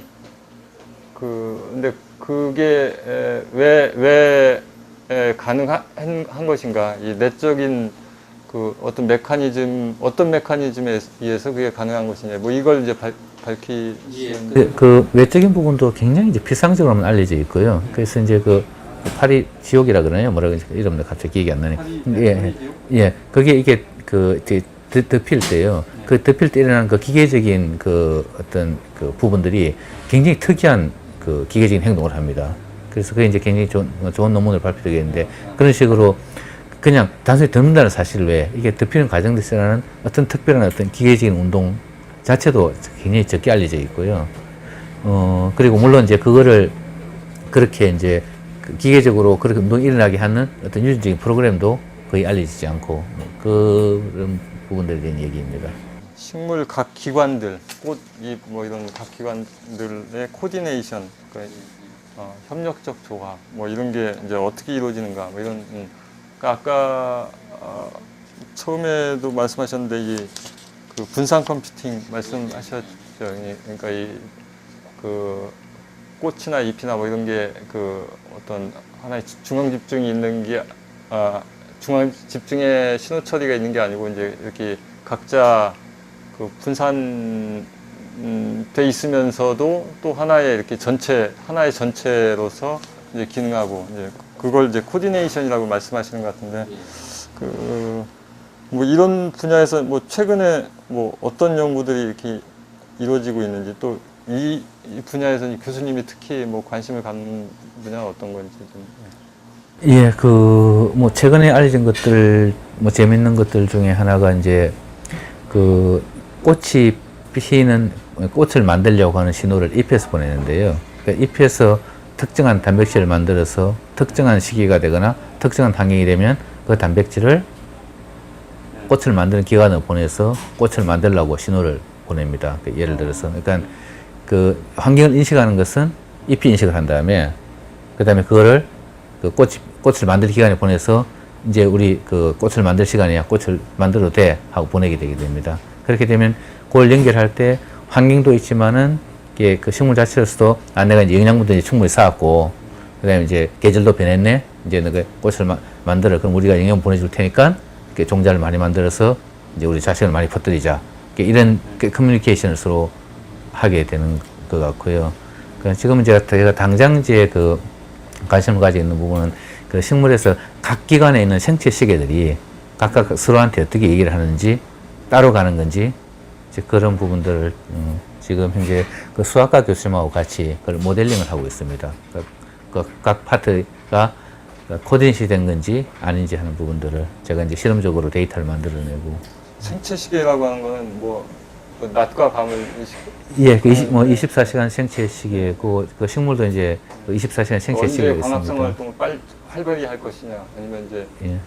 근데 그게 왜 가능한 것인가? 이 내적인 그 어떤 메커니즘에 의해서 그게 가능한 것이냐? 뭐 이걸 이제 밝히시는. 그 외적인 부분도 굉장히 이제 비상적으로만 알려져 있고요. 그래서 이제 그 파리 지옥이라 그러나요? 뭐라고 이름도 갑자기 기억이 안 나네. 예. 그게 이게 그 덮일 때요. 그 덮일 때 일어나는 그 기계적인 그 어떤 그 부분들이 굉장히 특이한 그 기계적인 행동을 합니다. 그래서 그게 이제 굉장히 좋은 논문을 발표되겠는데 그런 식으로 그냥 단순히 덮는다는 사실 외에 이게 덮이는 과정에서 일어나는 어떤 특별한 어떤 기계적인 운동 자체도 굉장히 적게 알려져 있고요. 그리고 물론 이제 그거를 그렇게 이제 기계적으로 그렇게 운동이 일어나게 하는 어떤 유전적인 프로그램도 거의 알려지지 않고 그런 부분들에 대한 얘기입니다. 식물 각 기관들, 꽃잎 뭐 이런 각 기관들의 코디네이션, 그러니까 협력적 조화, 뭐 이런 게 이제 어떻게 이루어지는가, 뭐 이런. 그러니까 아까 처음에도 말씀하셨는데 그 분산 컴퓨팅 말씀하셨죠. 그러니까 그 꽃이나 잎이나 뭐 이런 게 그 어떤 하나의 중앙 집중이 있는 게 중앙 집중의 신호 처리가 있는 게 아니고 이제 이렇게 각자 그 분산돼 있으면서도 또 하나의 전체로서 이제 기능하고 이제 그걸 이제 코디네이션이라고 말씀하시는 것 같은데 뭐 이런 분야에서 뭐 최근에 뭐 어떤 연구들이 이렇게 이루어지고 있는지 또 이 분야에서 교수님이 특히 뭐 관심을 갖는 분야는 어떤 건지 좀. 예, 뭐 최근에 알려진 것들, 뭐 재밌는 것들 중에 하나가 이제 그 꽃이 피는 꽃을 만들려고 하는 신호를 잎에서 보내는데요. 그러니까 잎에서 특정한 단백질을 만들어서 특정한 시기가 되거나 특정한 환경이 되면 그 단백질을 꽃을 만드는 기관으로 보내서 꽃을 만들려고 신호를 보냅니다. 예를 들어서. 그러니까 그 환경을 인식하는 것은 잎이 인식을 한 다음에 그 다음에 그거를 그 꽃을 만들 기관에 보내서 이제 우리 그 꽃을 만들 시간이야 꽃을 만들어도 돼 하고 보내게 되게 됩니다. 그렇게 되면 그걸 연결할 때 환경도 있지만은 이게 그 식물 자체로서도 내가 이제 영양분도 이제 충분히 쌓았고 그다음에 이제 계절도 변했네 이제 너가 꽃을 만들어 그럼 우리가 영양 보내줄 테니까 이렇게 종자를 많이 만들어서 이제 우리 자식을 많이 퍼뜨리자 이런 커뮤니케이션을 서로 하게 되는 것 같고요. 지금은 제가 당장 이제 그 관심을 가지고 있는 부분은 그 식물에서 각 기관에 있는 생체 시계들이 각각 서로한테 어떻게 얘기를 하는지 따로 가는 건지 이제 그런 부분들을 지금 현재 그 수학과 교수님하고 같이 그걸 모델링을 하고 있습니다. 각 파트가 코딩이 된 건지 아닌지 하는 부분들을 제가 이제 실험적으로 데이터를 만들어내고. 생체 시계라고 하는 거는 뭐 낮과 밤을 예, 그 24시간 생체 시계고 그 식물도 이제 24시간 생체 시계가 있습니다. 광합성 활동을 활발히 할 것이냐 아니면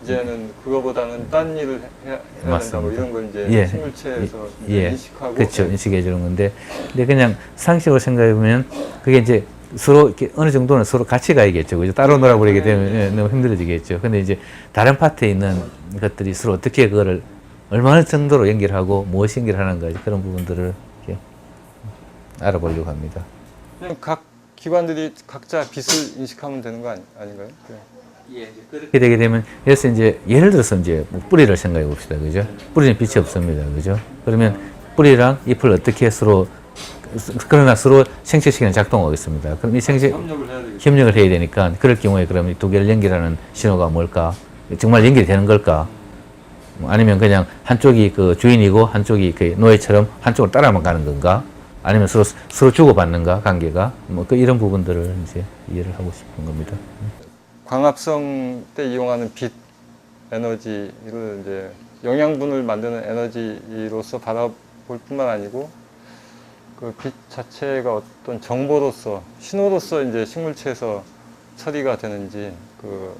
이제는 그거보다는 딴 일을 해야 된다 뭐 이런 걸 이제 식물체에서 인식하고 그렇죠. 인식해 주는 건데 근데 그냥 상식으로 생각해 보면 그게 이제 서로 이렇게 어느 정도는 서로 같이 가야겠죠. 그죠? 따로 놀아버리게 되면 너무 힘들어지겠죠. 근데 이제 다른 파트에 있는 것들이 서로 어떻게 그거를 얼마나 정도로 연결하고 무엇이 연결하는가 그런 부분들을 이렇게 알아보려고 합니다. 그냥 각 기관들이 각자 빛을 인식하면 되는 거 아닌가요? 네. 그렇게 되게 되면 그래서 이제 예를 들어서 이제 뭐 뿌리를 생각해 봅시다, 그죠? 뿌리는 빛이 없습니다, 그죠? 그러면 뿌리랑 잎을 어떻게 서로 그러나 서로 생체시키는 작동하고 있습니다. 그럼 이 생체 협력을 해야 되니까 그럴 경우에 그러면 이 두 개를 연결하는 신호가 뭘까? 정말 연결이 되는 걸까? 뭐 아니면 그냥 한쪽이 그 주인이고 한쪽이 그 노예처럼 한쪽으로 따라만 가는 건가? 아니면 서로 주고받는가 관계가 뭐 그 이런 부분들을 이제 이해를 하고 싶은 겁니다. 광합성 때 이용하는 빛 에너지를 이제 영양분을 만드는 에너지로서 바라볼 뿐만 아니고 그 빛 자체가 어떤 정보로서 신호로서 이제 식물체에서 처리가 되는지 그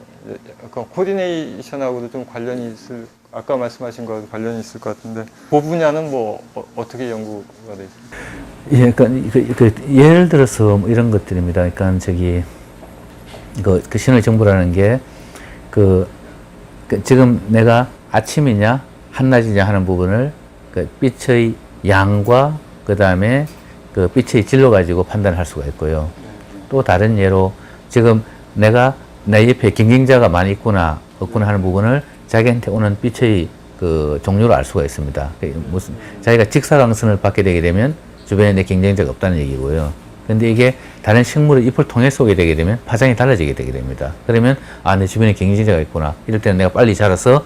코디네이션하고도 좀 관련이 있을 아까 말씀하신 거하고 관련이 있을 것 같은데 그 분야는 뭐 어떻게 연구가 돼 있습니까? 예, 그러니까 예를 들어서 뭐 이런 것들입니다. 그러니까 저기 그 신호의 정보라는 게 그 지금 내가 아침이냐 한낮이냐 하는 부분을 그 빛의 양과 그 다음에 그 빛의 질로 가지고 판단할 수가 있고요. 또 다른 예로 지금 내가 내 옆에 경쟁자가 많이 있구나 없구나 하는 부분을 자기한테 오는 빛의 그 종류를 알 수가 있습니다. 무슨 자기가 직사광선을 받게 되게 되면 주변에 내 경쟁자가 없다는 얘기고요. 근데 이게 다른 식물의 잎을 통해서 오게 되게 되면 파장이 달라지게 되게 됩니다. 그러면 아, 내 주변에 경쟁자가 있구나. 이럴 때는 내가 빨리 자라서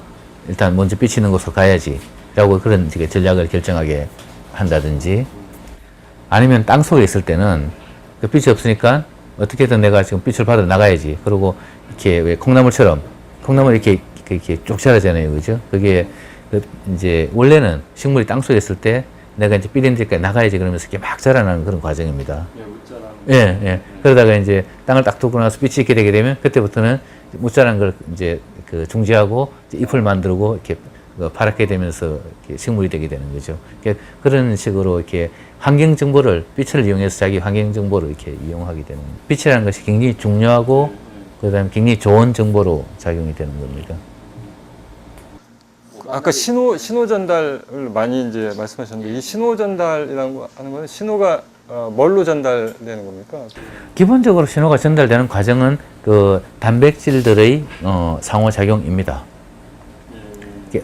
일단 먼저 빛이 있는 곳으로 가야지 라고 그런 전략을 결정하게 한다든지 아니면 땅 속에 있을 때는 그 빛이 없으니까 어떻게든 내가 지금 빛을 받아 나가야지. 그리고 이렇게 왜 콩나물처럼 콩나물 이렇게 쭉 자라잖아요. 그죠? 그게 이제 원래는 식물이 땅 속에 있을 때 내가 이제 삐린데까지 나가야지 그러면서 이렇게 막 자라나는 그런 과정입니다. 예, 예. 그러다가 이제 땅을 딱 두고 나서 빛이 있게 되게 되면 그때부터는 못 자란 걸 이제 그 중지하고 이제 잎을 만들고 이렇게 파랗게 되면서 이렇게 식물이 되게 되는 거죠. 그런 식으로 이렇게 환경 정보를 빛을 이용해서 자기 환경 정보를 이렇게 이용하게 되는 빛이라는 것이 굉장히 중요하고 그다음에 굉장히 좋은 정보로 작용이 되는 겁니다. 아까 신호 전달을 많이 이제 말씀하셨는데 이 신호 전달이라는 거 하는 거는 신호가 뭘로 전달되는 겁니까? 기본적으로 신호가 전달되는 과정은 그 단백질들의 상호작용입니다.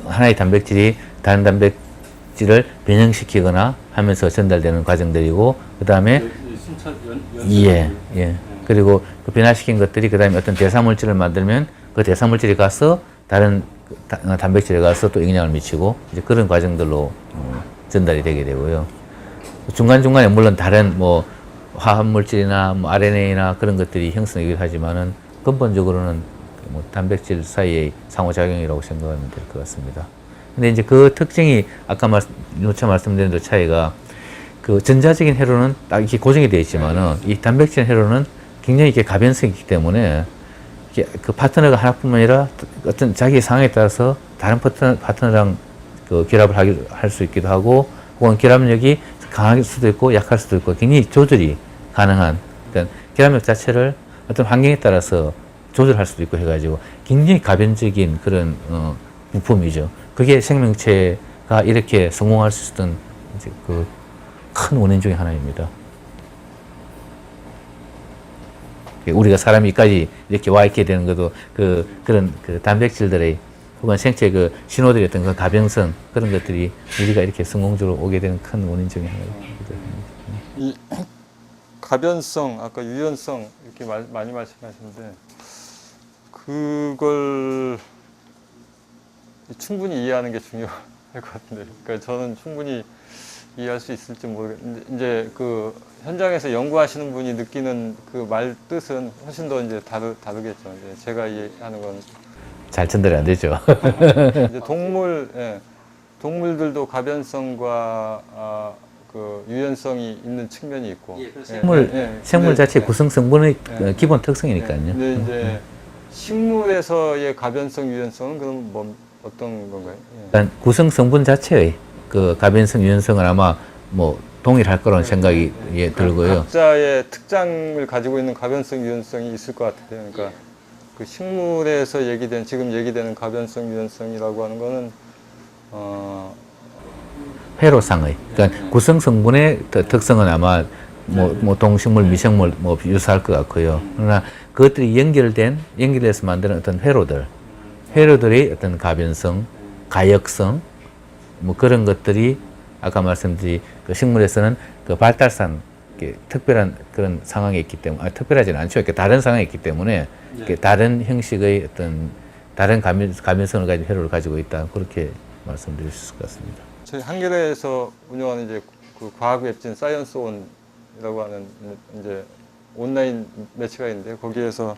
하나의 단백질이 다른 단백질을 변형시키거나 하면서 전달되는 과정들이고 그 다음에 예. 그리고 그 변화시킨 것들이 그 다음에 어떤 대사물질을 만들면 그 대사물질이 가서 다른 단백질에 가서 또 영향을 미치고 이제 그런 과정들로 전달이 되게 되고요. 중간중간에 물론 다른 뭐 화합물질이나 뭐 RNA나 그런 것들이 형성되기도 하지만은 근본적으로는 뭐 단백질 사이의 상호작용이라고 생각하면 될 것 같습니다. 근데 이제 그 특징이 아까 누차 말씀드린 그 차이가 그 전자적인 회로는 딱 이렇게 고정이 되어 있지만은 이 단백질 회로는 굉장히 이렇게 가변성이 있기 때문에 그 파트너가 하나뿐만 아니라 어떤 자기 상황에 따라서 다른 파트너랑 그 결합을 할 수 있기도 하고 혹은 결합력이 강할 수도 있고 약할 수도 있고 굉장히 조절이 가능한 그러니까 결합력 자체를 어떤 환경에 따라서 조절할 수도 있고 해가지고 굉장히 가변적인 그런 부품이죠. 그게 생명체가 이렇게 성공할 수 있었던 이제 그 큰 원인 중에 하나입니다. 우리가 사람이 여기까지 이렇게 와 있게 되는 것도 그런 단백질들의 혹은 생체 그 신호들의 어떤 그 가변성 그런 것들이 우리가 이렇게 성공적으로 오게 되는 큰 원인 중에 하나입니다. 이 가변성, 아까 유연성 이렇게 많이 말씀하셨는데 그걸 충분히 이해하는 게 중요할 것 같은데, 그러니까 저는 충분히 이해할 수 있을지 모르겠는데 이제 그 현장에서 연구하시는 분이 느끼는 그 말 뜻은 훨씬 더 이제 다르겠죠. 이제 제가 이해하는 건 잘 전달이 안 되죠. 이제 동물들도 가변성과 그 유연성이 있는 측면이 있고 생물 자체의 구성 성분의 기본 특성이니까요. 근데 이제 식물에서의 가변성, 유연성은 그럼 뭐 어떤 건가요? 일단 구성 성분 자체의 그 가변성, 유연성은 아마 뭐 동일할 거라는 생각이 들고요. 각자의 특장을 가지고 있는 가변성, 유연성이 있을 것 같아요. 그러니까 그 식물에서 지금 얘기되는 가변성, 유연성이라고 하는 거는 회로상의, 그러니까 구성 성분의 특성은 아마 뭐 동식물, 미생물 뭐 유사할 것 같고요. 그러나 그것들이 연결돼서 만드는 어떤 회로들의 어떤 가변성, 가역성, 뭐 그런 것들이 아까 말씀드린 그 식물에서는 그 발달상 특별한 그런 상황이 있기 때문에, 특별하지는 않죠. 이렇게 다른 상황이 있기 때문에 이렇게 다른 형식의 어떤 다른 가변성을 가진 회로를 가지고 있다. 그렇게 말씀드릴 수 있을 것 같습니다. 저희 한겨레에서 운영하는 이제 그 과학 웹진 사이언스 온이라고 하는 이제 온라인 매체가 있는데 거기에서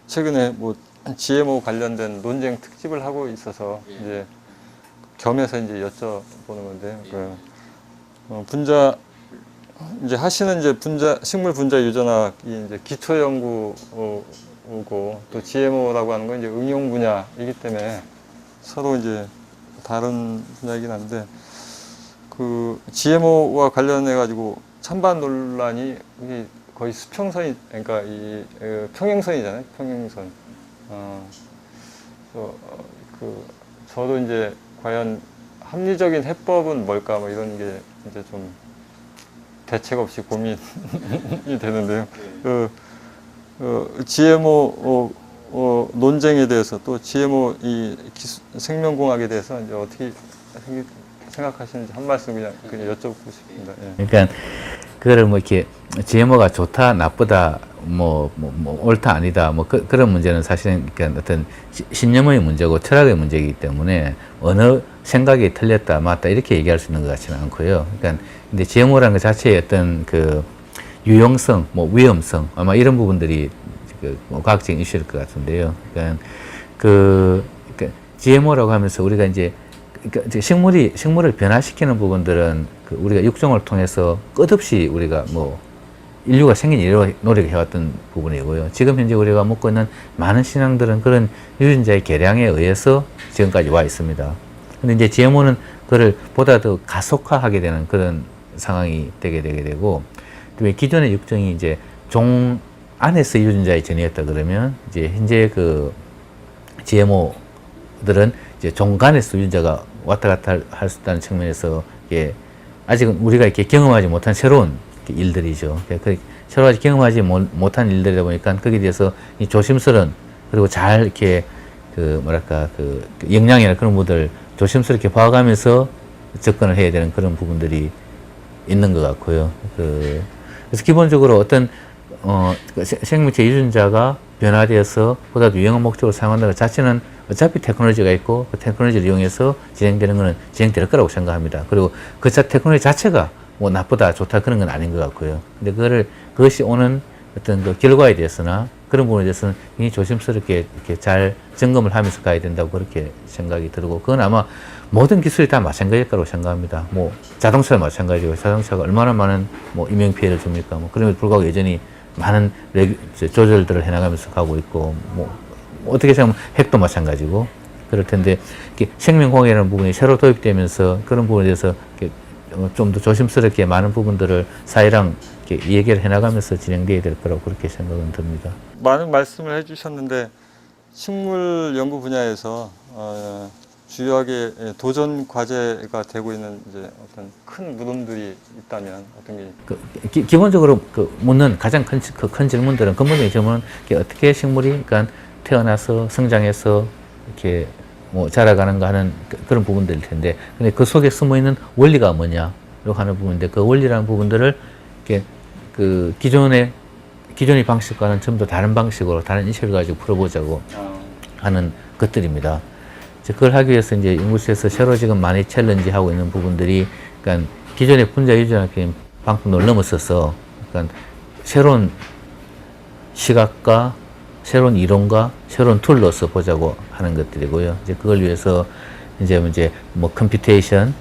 최근에 뭐 GMO 관련된 논쟁 특집을 하고 있어서 이제 겸해서 이제 여쭤보는 건데 분자 이제 하시는 이제 식물 분자 유전학이 이제 기초 연구고 또 GMO라고 하는 건 이제 응용 분야이기 때문에 서로 이제 다른 분야이긴 한데 그 GMO와 관련해 가지고 찬반 논란이 이게 거의 수평선이 그러니까 이 평행선이잖아요. 평행선. 저도 이제 과연 합리적인 해법은 뭘까 뭐 이런 게 이제 좀 대책 없이 고민이 되는데요. GMO 논쟁에 대해서 또 GMO 이 생명공학에 대해서 이제 어떻게 생각하시는지 한 말씀 그냥 여쭤보고 싶습니다. 예. 그러니까 그거를 뭐 이렇게 GMO가 좋다, 나쁘다, 뭐 옳다, 아니다, 뭐 그런 문제는 사실은 그러니까 어떤 신념의 문제고 철학의 문제이기 때문에 어느 생각이 틀렸다, 맞다 이렇게 얘기할 수 있는 것 같지는 않고요. 그러니까 근데 GMO라는 것 자체의 어떤 그 유용성, 뭐 위험성 아마 이런 부분들이 뭐 과학적인 이슈일 것 같은데요. 그러니까 GMO라고 하면서 우리가 이제 그러니까 식물을 변화시키는 부분들은 그 우리가 육종을 통해서 끝없이 우리가 뭐 인류가 생긴 이래로 노력해왔던 부분이고요. 지금 현재 우리가 먹고 있는 많은 신앙들은 그런 유전자의 개량에 의해서 지금까지 와 있습니다. 근데 이제 GMO는 그를 보다 더 가속화하게 되는 그런 상황이 되게 되고, 또 기존의 육종이 이제 종 안에서 유전자의 전이었다 그러면 이제 현재 그 GMO들은 이제 종 간에서 유전자가 왔다 갔다 할 수 있다는 측면에서 이게 아직은 우리가 이렇게 경험하지 못한 새로운 일들이죠. 새로 경험하지 못한 일들이다 보니까 거기에 대해서 이 조심스러운 그리고 잘 이렇게 그 뭐랄까 그 역량이나 그런 부분들 조심스럽게 봐가면서 접근을 해야 되는 그런 부분들이 있는 것 같고요. 그래서 기본적으로 어떤 생명체 유전자가 변화되어서 보다 더 유용한 목적으로 사용한다는 것 자체는 어차피 테크놀로지가 있고 그 테크놀로지를 이용해서 진행되는 것은 진행될 거라고 생각합니다. 그리고 그 테크놀로지 자체가 뭐 나쁘다 좋다 그런 건 아닌 것 같고요. 근데 그것이 오는 어떤 그 결과에 대해서나 그런 부분에 대해서는 굉장히 조심스럽게 이렇게 잘 점검을 하면서 가야 된다고 그렇게 생각이 들고, 그건 아마 모든 기술이 다 마찬가지일 거라고 생각합니다. 뭐 자동차도 마찬가지고, 자동차가 얼마나 많은 뭐 인명 피해를 줍니까? 뭐 그럼에도 불구하고 여전히 많은 조절들을 해나가면서 가고 있고, 뭐 어떻게 생각하면 핵도 마찬가지고 그럴 텐데, 생명공학이라는 부분이 새로 도입되면서 그런 부분에 대해서 좀 더 조심스럽게 많은 부분들을 사회랑 얘기를 해나가면서 진행돼야 될 거라고 그렇게 생각은 듭니다. 많은 말씀을 해주셨는데 식물 연구 분야에서 주요하게 도전 과제가 되고 있는 이제 어떤 큰 물음들이 있다면 어떤 게? 기본적으로 묻는 가장 큰 질문들은 근본적인 질문은 어떻게 식물이 그러니까 태어나서 성장해서 이렇게 뭐 자라가는가 하는 그런 부분들일 텐데, 근데 그 속에 숨어 있는 원리가 뭐냐 이렇게 하는 부분인데, 그 원리라는 부분들을 이렇게 그 기존의 방식과는 좀 더 다른 방식으로 다른 인식을 가지고 풀어보자고 하는 것들입니다. 그걸 하기 위해서 이제 연구소에서 새로 지금 많이 챌린지하고 있는 부분들이, 그러니까 기존의 분자 유전학적인 방법을 넘어서서 그러니까 새로운 시각과 새로운 이론과 새로운 툴로서 보자고 하는 것들이고요. 이제 그걸 위해서 이제 뭐 컴퓨테이션,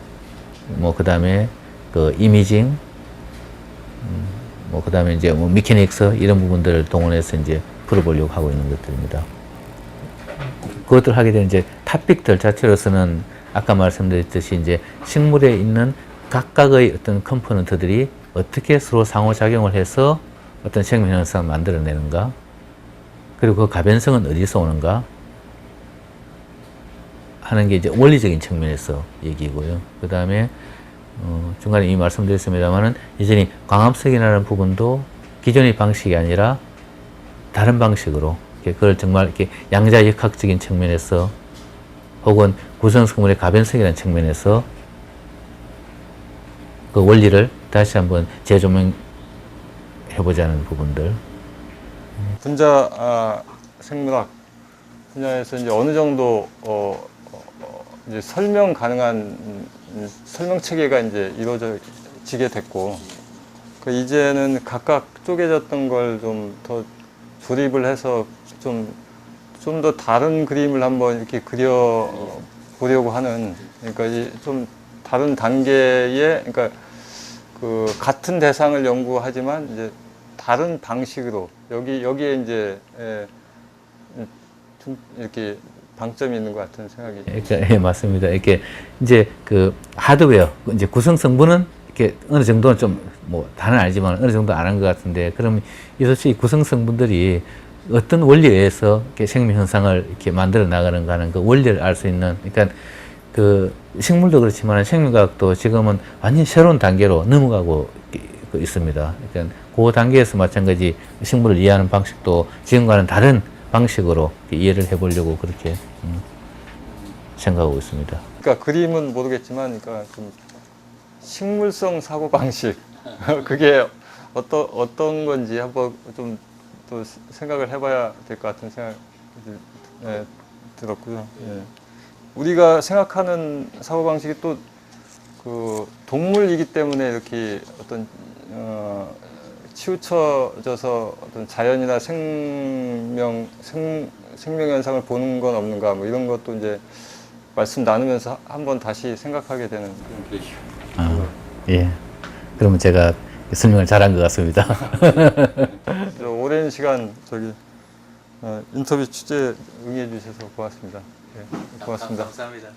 뭐 그다음에 그 이미징, 뭐 그다음에 이제 뭐 미케닉스 이런 부분들을 동원해서 이제 풀어보려고 하고 있는 것들입니다. 그것들 하게 되는 이제 탑픽들 자체로서는 아까 말씀드렸듯이 이제 식물에 있는 각각의 어떤 컴포넌트들이 어떻게 서로 상호작용을 해서 어떤 생명 현상을 만들어내는가, 그리고 그 가변성은 어디서 오는가 하는 게 이제 원리적인 측면에서 얘기고요. 그 다음에 중간에 이미 말씀드렸습니다만은 여전히 광합성이라는 부분도 기존의 방식이 아니라 다른 방식으로 그걸 정말 이렇게 양자역학적인 측면에서 혹은 구성성분의 가변성이라는 측면에서 그 원리를 다시 한번 재조명해보자는 부분들. 분자 생물학 분야에서 이제 어느 정도 이제 설명 가능한 설명 체계가 이제 이루어지게 됐고, 그 이제는 각각 쪼개졌던 걸 좀 더 조립을 해서 좀 더 다른 그림을 한번 이렇게 그려 보려고 하는, 그러니까 좀 다른 단계의, 그러니까 그 같은 대상을 연구하지만 이제 다른 방식으로 여기에 이제 좀 이렇게 방점이 있는 것 같은 생각이. 그러니까, 예, 맞습니다. 이렇게 이제 그 하드웨어, 이제 구성 성분은 이렇게 어느 정도는 좀 뭐 다는 아니지만 어느 정도 안 한 것 같은데, 그럼 이 구성 성분들이 어떤 원리에 의해서 이렇게 생명 현상을 이렇게 만들어 나가는가 하는 그 원리를 알 수 있는, 그러니까 그 식물도 그렇지만 생명과학도 지금은 완전히 새로운 단계로 넘어가고 있습니다. 그러니까 그 단계에서 마찬가지 식물을 이해하는 방식도 지금과는 다른 방식으로 이해를 해보려고 그렇게 생각하고 있습니다. 그러니까 그림은 모르겠지만, 그러니까 좀 식물성 사고 방식 그게 어떤 건지 한번 좀 또 생각을 해봐야 될 것 같은 생각이 들었고요. 예. 우리가 생각하는 사고 방식이 또 그 동물이기 때문에 이렇게 어떤 치우쳐져서 어떤 자연이나 생명 현상을 보는 건 없는가, 뭐 이런 것도 이제 말씀 나누면서 한번 다시 생각하게 되는 그런 계기. 예. 그러면 제가 설명을 잘한 것 같습니다. 오랜 시간 인터뷰 취재 응해 주셔서 고맙습니다. 네, 고맙습니다. 감사합니다.